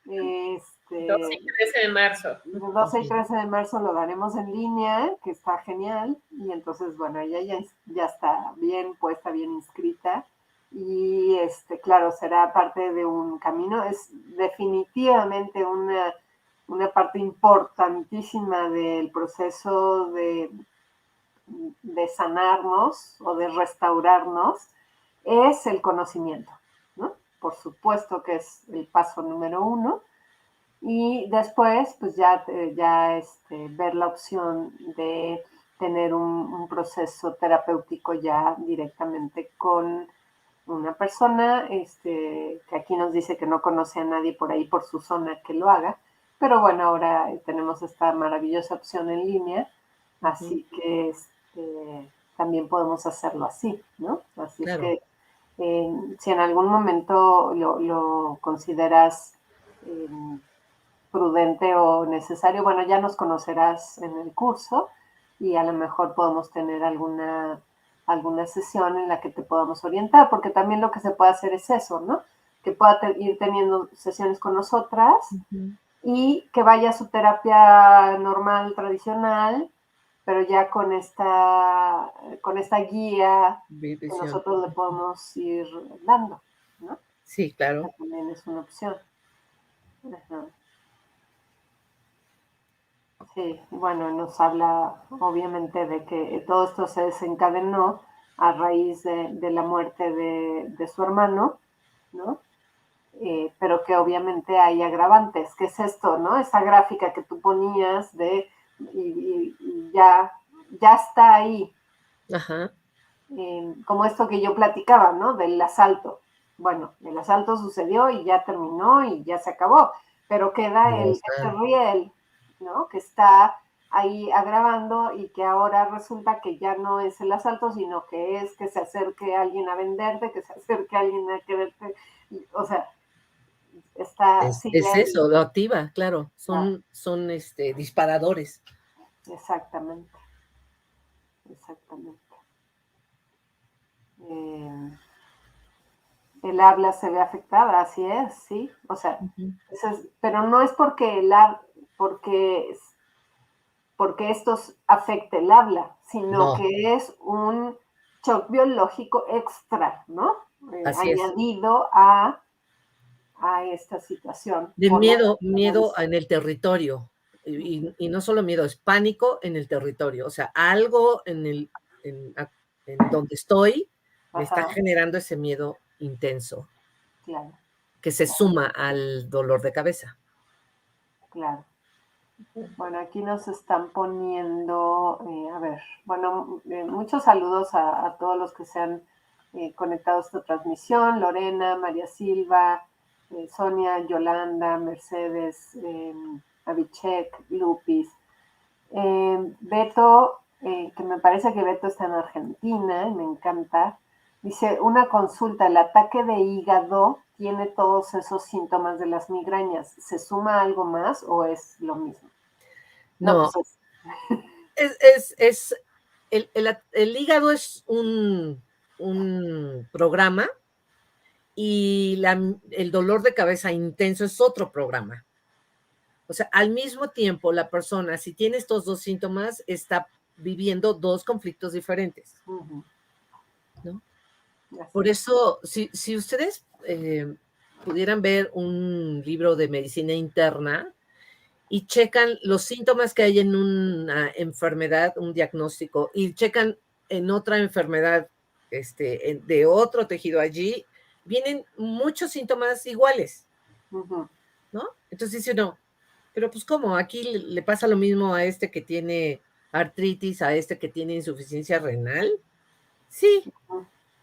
12 este, y 13 de marzo. el 12 y 13 de marzo lo daremos en línea, que está genial. Y entonces, bueno, ella ya está bien puesta, bien inscrita. Y claro, será parte de un camino. Es definitivamente una parte importantísima del proceso de sanarnos o de restaurarnos, es el conocimiento, ¿no? Por supuesto que es el paso número 1 y después, pues ya ver la opción de tener un proceso terapéutico ya directamente con una persona, que aquí nos dice que no conoce a nadie por ahí por su zona que lo haga, pero bueno, ahora tenemos esta maravillosa opción en línea, así que también podemos hacerlo así, ¿no? Así es Claro. que si en algún momento lo consideras eh, prudente o necesario, bueno, ya nos conocerás en el curso y a lo mejor podemos tener alguna sesión en la que te podamos orientar, porque también lo que se puede hacer es eso, ¿no? Que pueda ir teniendo sesiones con nosotras y que vaya a su terapia normal, tradicional, pero ya con esta guía que Visión. nosotros le podemos ir dando, ¿no? Sí, Esa claro. también es una opción. Ajá. Sí, bueno, nos habla obviamente de que todo esto se desencadenó a raíz de la muerte de su hermano, ¿no? Pero que obviamente hay agravantes. ¿Qué es esto, no? Esa gráfica que tú ponías y ya está ahí, Ajá. como esto que yo platicaba, ¿no? Del asalto. Bueno, el asalto sucedió y ya terminó y ya se acabó, pero queda No este está. riel, ¿no? Que está ahí agravando y que ahora resulta que ya no es el asalto, sino que es que se acerque alguien a venderte, que se acerque alguien a quererte, o sea, sigue Es ahí. eso, lo activa, claro. Ah, Son disparadores. exactamente, exactamente. Eh, el habla se ve afectada, así es, sí. O sea, pero no es porque, porque esto afecte el habla, sino No, que es un shock biológico extra, ¿no? así es. Añadido a esta situación De por la miedo en el territorio. Y no solo miedo, es pánico en el territorio. O sea, algo en donde estoy me está Ajá, generando ese miedo intenso claro, que se claro, suma al dolor de cabeza. claro. Bueno, aquí nos están poniendo, a ver, bueno, muchos saludos a todos los que se han conectado a esta transmisión, Lorena, María Silva, Sonia, Yolanda, Mercedes, Abichek, Lupis, Beto, que me parece que Beto está en Argentina y me encanta, dice, una consulta, el ataque de hígado tiene todos esos síntomas de las migrañas, ¿se suma algo más o es lo mismo? No, No, pues es. el hígado es un programa y el dolor de cabeza intenso es otro programa. O sea, al mismo tiempo, la persona, si tiene estos dos síntomas, está viviendo dos conflictos diferentes, ¿no? Por eso, si ustedes pudieran ver un libro de medicina interna y checan los síntomas que hay en una enfermedad, un diagnóstico, y checan en otra enfermedad de otro tejido allí, vienen muchos síntomas iguales, ¿no? Entonces dice uno, pero pues ¿cómo? Aquí le pasa lo mismo a este que tiene artritis, a este que tiene insuficiencia renal. Sí,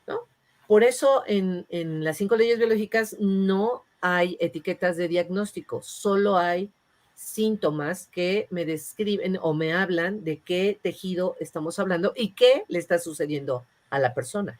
¿no? Por eso en las 5 leyes biológicas no hay etiquetas de diagnóstico, solo hay síntomas que me describen o me hablan de qué tejido estamos hablando y qué le está sucediendo a la persona.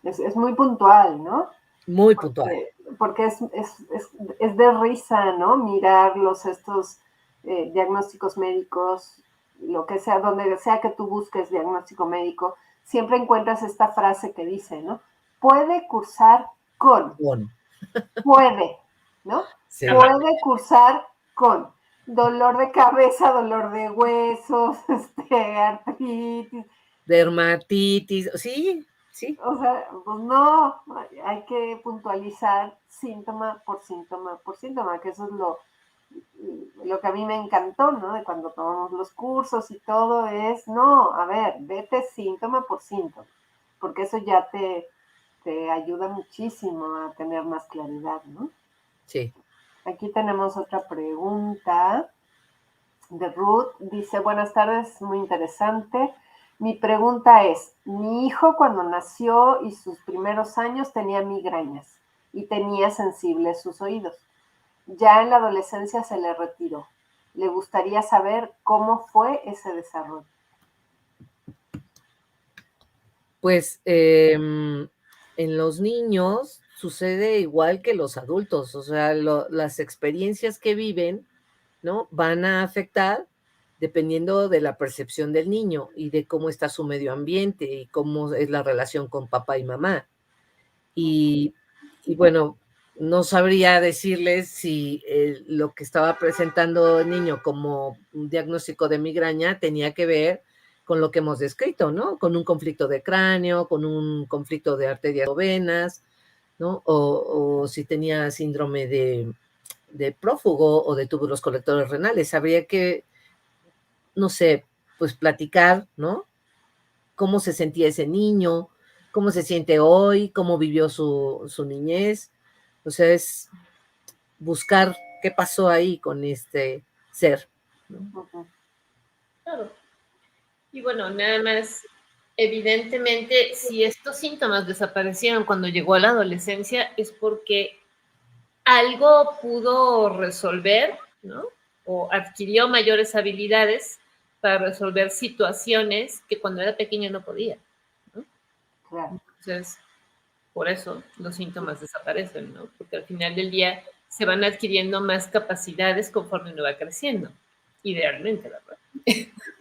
Es muy puntual, ¿no? Muy puntual. Porque es de risa, ¿no? Mirar estos diagnósticos médicos, lo que sea, donde sea que tú busques diagnóstico médico, siempre encuentras esta frase que dice, ¿no? Puede cursar con. Puede, ¿no? Sí. Puede cursar con dolor de cabeza, dolor de huesos, artritis. Dermatitis, sí, sí. O sea, pues no, hay que puntualizar síntoma por síntoma por síntoma, que eso es lo que a mí me encantó, ¿no? De cuando tomamos los cursos y todo es, no, a ver, vete síntoma por síntoma, porque eso ya te ayuda muchísimo a tener más claridad, ¿no? Sí. Aquí tenemos otra pregunta de Ruth. Dice, buenas tardes, muy interesante. Mi pregunta es, mi hijo cuando nació y sus primeros años tenía migrañas y tenía sensibles sus oídos. Ya en la adolescencia se le retiró. Le gustaría saber cómo fue ese desarrollo. Pues en los niños sucede igual que los adultos, o sea, las experiencias que viven, ¿no? Van a afectar dependiendo de la percepción del niño y de cómo está su medio ambiente y cómo es la relación con papá y mamá. Y bueno, no sabría decirles si lo que estaba presentando el niño como un diagnóstico de migraña tenía que ver con lo que hemos descrito, ¿no? Con un conflicto de cráneo, con un conflicto de arterias o venas, ¿no? O si tenía síndrome de prófugo o de túbulos colectores renales. Habría que, no sé, pues platicar, ¿no? Cómo se sentía ese niño, cómo se siente hoy, cómo vivió su niñez. O sea, es buscar qué pasó ahí con este ser, ¿no? Claro. Y bueno, nada más, evidentemente, si estos síntomas desaparecieron cuando llegó a la adolescencia, es porque algo pudo resolver, ¿no? O adquirió mayores habilidades para resolver situaciones que cuando era pequeño no podía, ¿no? Claro. Entonces, por eso los síntomas desaparecen, ¿no? Porque al final del día se van adquiriendo más capacidades conforme uno va creciendo, idealmente, ¿verdad?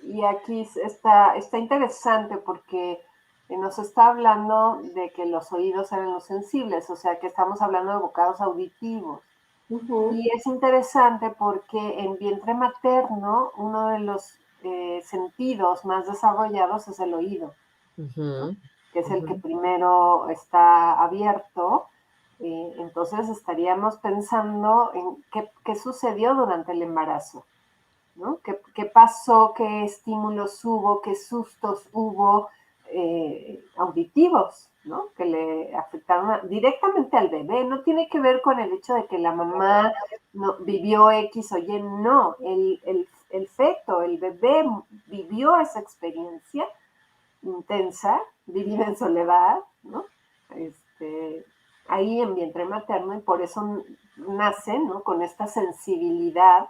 Y aquí está interesante porque nos está hablando de que los oídos eran los sensibles, o sea que estamos hablando de bocados auditivos. Y es interesante porque en vientre materno uno de los sentidos más desarrollados es el oído, ¿no? Que es el que primero está abierto. Entonces estaríamos pensando en qué sucedió durante el embarazo, ¿no? ¿Qué pasó? ¿Qué estímulos hubo? ¿Qué sustos hubo auditivos? ¿No? Que le afectaron directamente al bebé. No tiene que ver con el hecho de que la mamá no, vivió X o Y, no. El feto, el bebé vivió esa experiencia intensa, vivida en soledad, ¿no? Ahí en vientre materno y por eso nace, ¿no? Con esta sensibilidad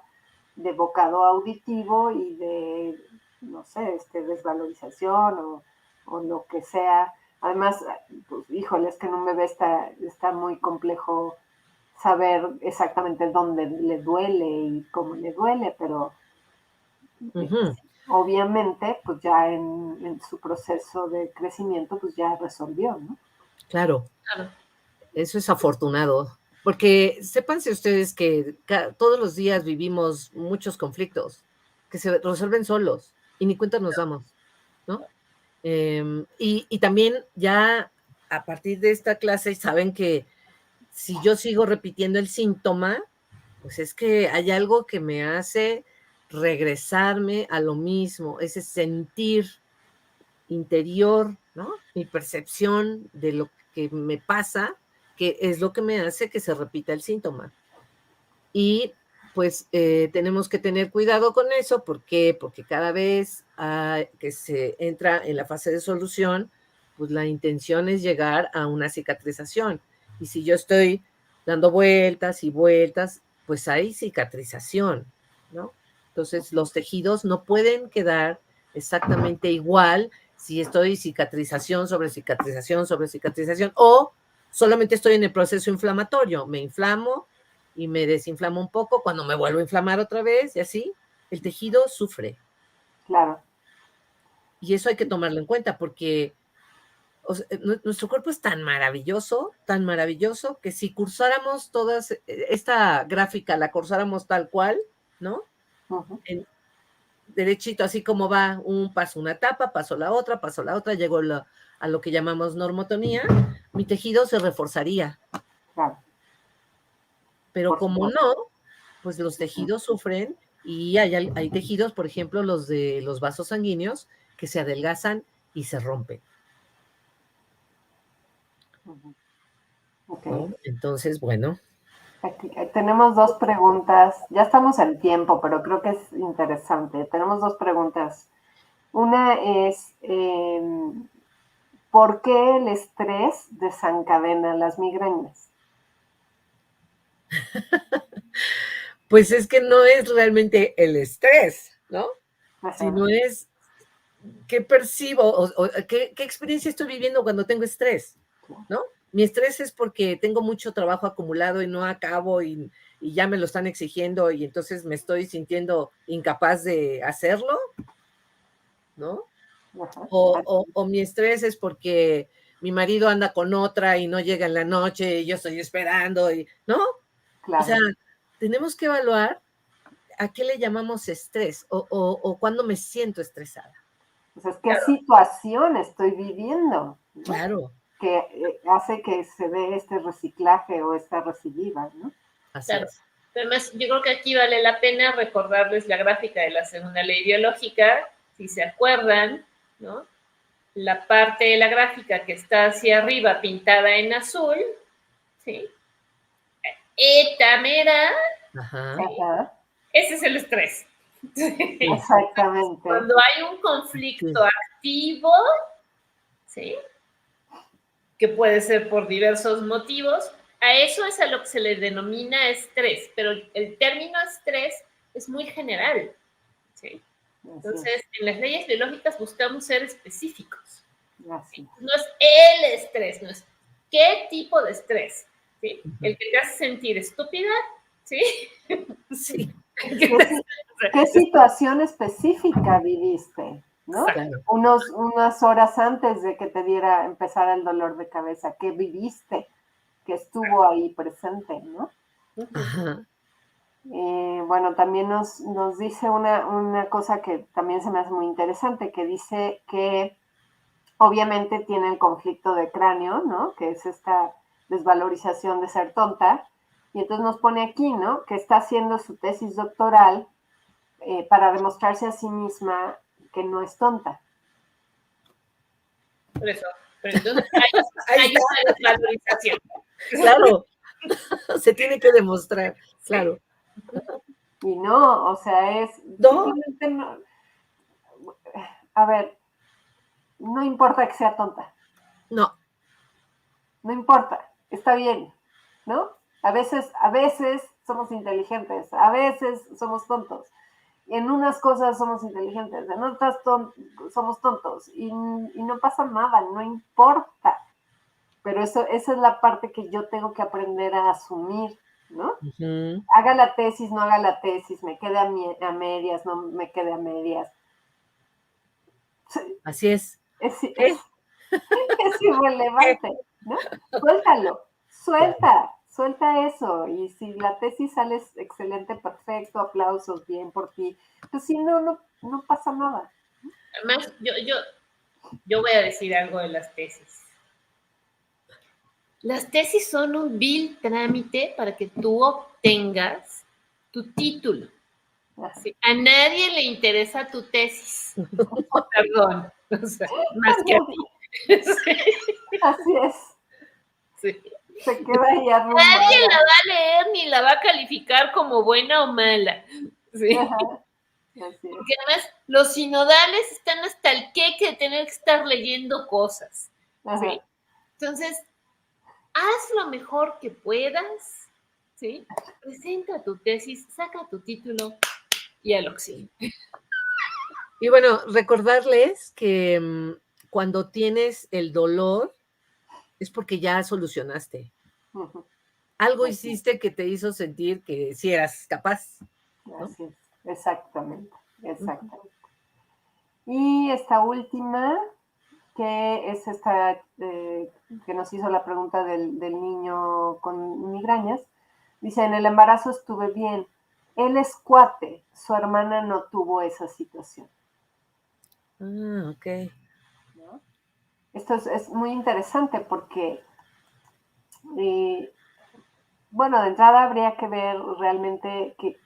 de bocado auditivo y de, no sé, desvalorización o lo que sea. Además, pues, híjole, es que en un bebé está muy complejo saber exactamente dónde le duele y cómo le duele, pero obviamente, pues ya en su proceso de crecimiento, pues ya resolvió, ¿no? Claro, Claro. eso es afortunado, porque sépanse ustedes que todos los días vivimos muchos conflictos que se resuelven solos y ni cuenta nos damos, ¿no? Y también ya a partir de esta clase saben que si yo sigo repitiendo el síntoma, pues es que hay algo que me hace regresarme a lo mismo, ese sentir interior, ¿no? Mi percepción de lo que me pasa, que es lo que me hace que se repita el síntoma. Y pues tenemos que tener cuidado con eso. ¿Por qué? Porque cada vez que se entra en la fase de solución, pues la intención es llegar a una cicatrización. Y si yo estoy dando vueltas y vueltas, pues hay cicatrización, ¿no? Entonces los tejidos no pueden quedar exactamente igual si estoy cicatrización sobre cicatrización sobre cicatrización o solamente estoy en el proceso inflamatorio. Me inflamo y me desinflamo un poco, cuando me vuelvo a inflamar otra vez y así, el tejido sufre. Claro. Y eso hay que tomarlo en cuenta porque o sea, nuestro cuerpo es tan maravilloso, que si cursáramos todas, esta gráfica la cursáramos tal cual, ¿no? Uh-huh. En derechito, así como va, un paso, una etapa, paso la otra, llego a lo que llamamos normotonía, mi tejido se reforzaría. Claro. Pero Por como supuesto. no, pues los tejidos sufren y hay tejidos, por ejemplo, los de los vasos sanguíneos, que se adelgazan y se rompen. Uh-huh. Ok. ¿No? Entonces, bueno. Aquí, tenemos dos preguntas. Ya estamos en tiempo, pero creo que es interesante. Tenemos dos preguntas. Una es, ¿por qué el estrés desencadena las migrañas? Pues es que no es realmente el estrés, ¿no? Ajá. Sino es qué percibo o qué experiencia estoy viviendo cuando tengo estrés, ¿no? Mi estrés es porque tengo mucho trabajo acumulado y no acabo y ya me lo están exigiendo y entonces me estoy sintiendo incapaz de hacerlo, ¿no? Ajá. O mi estrés es porque mi marido anda con otra y no llega en la noche y yo estoy esperando, ¿no? Claro. O sea, tenemos que evaluar a qué le llamamos estrés o cuándo me siento estresada. Entonces, ¿qué situación estoy viviendo? ¿No? Claro. Que hace que se dé este reciclaje o esta recidiva, ¿no? Así es. Pero además, yo creo que aquí vale la pena recordarles la gráfica de la segunda ley biológica, si se acuerdan, ¿no? La parte de la gráfica que está hacia arriba pintada en azul, ¿sí? Eta mera, Ajá. ¿sí? Ajá. Ese es el estrés. Sí. Exactamente. Cuando hay un conflicto activo, ¿sí? Que puede ser por diversos motivos, a eso es a lo que se le denomina estrés, pero el término estrés es muy general, ¿sí? Entonces, en las leyes biológicas buscamos ser específicos. Así. No es el estrés, no es qué tipo de estrés, ¿sí? El que te hace sentir estúpida, ¿sí? Sí. ¿Qué situación específica viviste? ¿No? Claro. Unas horas antes de que te empezara el dolor de cabeza, ¿qué viviste? Que estuvo ahí presente, ¿no? Ajá. Bueno, también nos dice una cosa que también se me hace muy interesante, que dice que obviamente tiene el conflicto de cráneo, ¿no? Que es esta desvalorización de ser tonta. Y entonces nos pone aquí, ¿no? Que está haciendo su tesis doctoral para demostrarse a sí misma que no es tonta. Por eso. Pero entonces hay una desvalorización. Claro. Se tiene que demostrar, claro. Y no, o sea, es ¿No? simplemente no. A ver, no importa que sea tonta. No. No importa, está bien, ¿no? A veces somos inteligentes, a veces somos tontos. En unas cosas somos inteligentes, en otras somos tontos y no pasa nada, no importa. Pero esa es la parte que yo tengo que aprender a asumir, ¿no? Uh-huh. Haga la tesis, no haga la tesis, me quede a medias, no me quede a medias. Así es. Es, ¿Qué? es, es irrelevante, ¿no? Suéltalo, suelta eso. Y si la tesis sale excelente, perfecto, aplausos, bien por ti. Pues si no pasa nada. Además, yo voy a decir algo de las tesis. Las tesis son un vil trámite para que tú obtengas tu título. Sí, a nadie le interesa tu tesis. Perdón. O sea, más que a ti. Sí. Así es. Sí. Se queda ahí arrumbada. Nadie la va a leer ni la va a calificar como buena o mala. Sí. Ajá. Así es. Porque además los sinodales están hasta el queque de tener que estar leyendo cosas. ¿Sí? Entonces, haz lo mejor que puedas, ¿sí? Presenta tu tesis, saca tu título y al oxígeno. Y bueno, recordarles que cuando tienes el dolor es porque ya solucionaste. Uh-huh. Algo hiciste que te hizo sentir que sí eras capaz, ¿no? Así es, exactamente. Y esta última, que es esta que nos hizo la pregunta del niño con migrañas, dice, en el embarazo estuve bien, él es cuate, su hermana no tuvo esa situación. Ah, ok. ¿No? Esto es muy interesante porque, bueno, de entrada habría que ver realmente que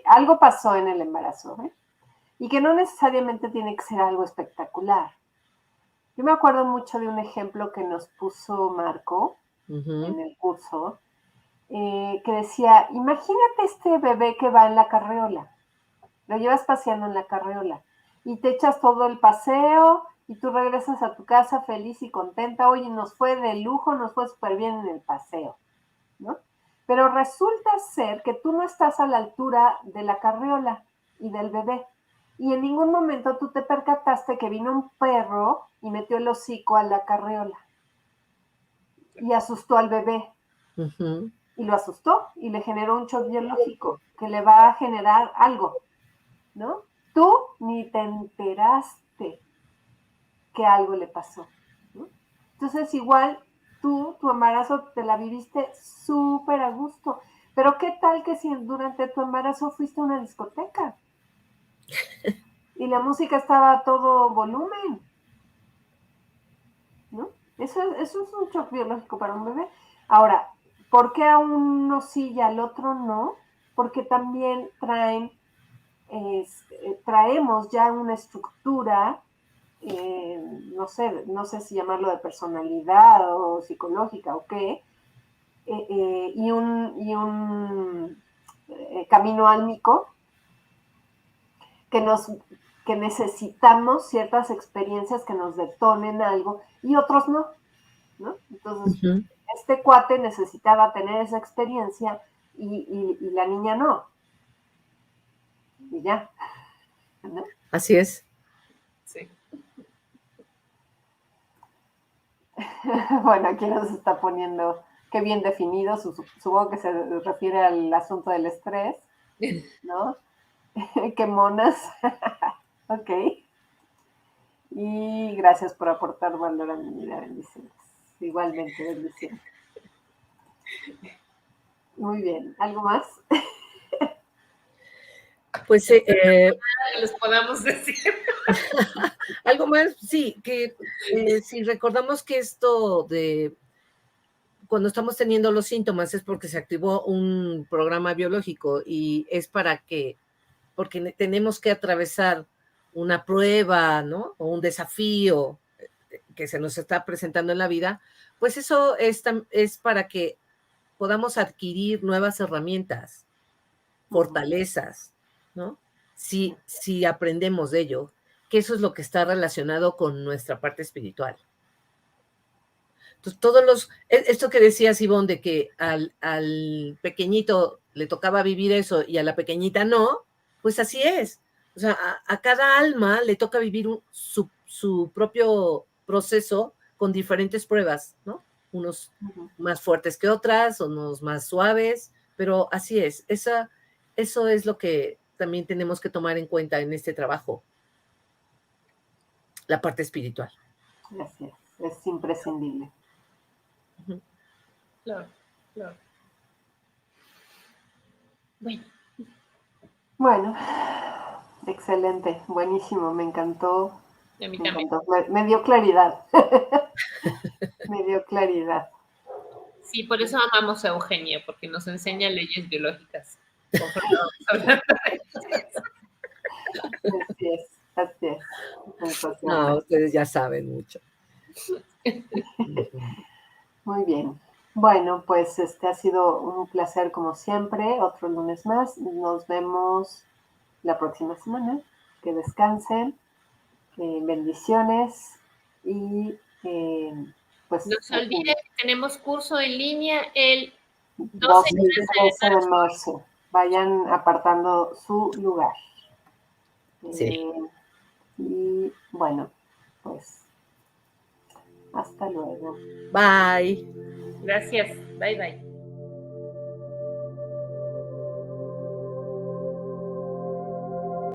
algo pasó en el embarazo, ¿eh? Y que no necesariamente tiene que ser algo espectacular. Yo me acuerdo mucho de un ejemplo que nos puso Marco en el curso, que decía, imagínate este bebé que va en la carreola, lo llevas paseando en la carreola y te echas todo el paseo y tú regresas a tu casa feliz y contenta, oye, nos fue de lujo, nos fue súper bien en el paseo, ¿no? Pero resulta ser que tú no estás a la altura de la carreola y del bebé. Y en ningún momento tú te percataste que vino un perro y metió el hocico a la carreola. Y asustó al bebé. Uh-huh. Y lo asustó y le generó un shock biológico que le va a generar algo, ¿no? Tú ni te enteraste que algo le pasó, ¿no? Entonces igual tu embarazo te la viviste súper a gusto. Pero ¿qué tal que si durante tu embarazo fuiste a una discoteca? Y la música estaba a todo volumen, ¿no? Eso es un shock biológico para un bebé. Ahora, ¿por qué a uno sí y al otro no? Porque también traemos ya una estructura, no sé si llamarlo de personalidad o psicológica o qué, y un camino álmico que necesitamos ciertas experiencias que nos detonen algo y otros no, ¿no? Entonces, Uh-huh. este cuate necesitaba tener esa experiencia y la niña no. Y ya, ¿no? Así es. Sí. Bueno, aquí nos está poniendo qué bien definido, supongo que se refiere al asunto del estrés, ¿no? Qué monas. Ok. Y gracias por aportar valor a mi vida, bendiciones. Igualmente, bendiciones. Muy bien, ¿algo más? Pues Les podamos decir. algo más, sí, que si recordamos que esto de cuando estamos teniendo los síntomas es porque se activó un programa biológico y es porque tenemos que atravesar una prueba, ¿no? O un desafío que se nos está presentando en la vida, pues eso es para que podamos adquirir nuevas herramientas, fortalezas, ¿no? Si aprendemos de ello, que eso es lo que está relacionado con nuestra parte espiritual. Entonces, esto que decías, Ivonne, de que al pequeñito le tocaba vivir eso y a la pequeñita no, pues así es. O sea, a cada alma le toca vivir su propio proceso con diferentes pruebas, ¿no? Unos más fuertes que otras, unos más suaves, pero así es. Eso es lo que también tenemos que tomar en cuenta en este trabajo. la parte espiritual. Así es imprescindible. Claro, claro. Bueno, excelente, buenísimo, me encantó. A mí Me también. encantó. Me dio claridad. Me dio claridad. Sí, por eso amamos a Eugenia, porque nos enseña leyes biológicas. Conforme vamos hablando de ellas. Así es, así es. No, Sensacional. ustedes ya saben mucho. Muy bien. Bueno, pues ha sido un placer como siempre. Otro lunes más. Nos vemos la próxima semana. Que descansen. Bendiciones. Y pues No se olvide que tenemos curso en línea el 12 12 y y 13 de 13 de marzo. marzo. Vayan apartando su lugar. Sí. Y bueno, pues hasta luego. Bye. Gracias. Bye, bye.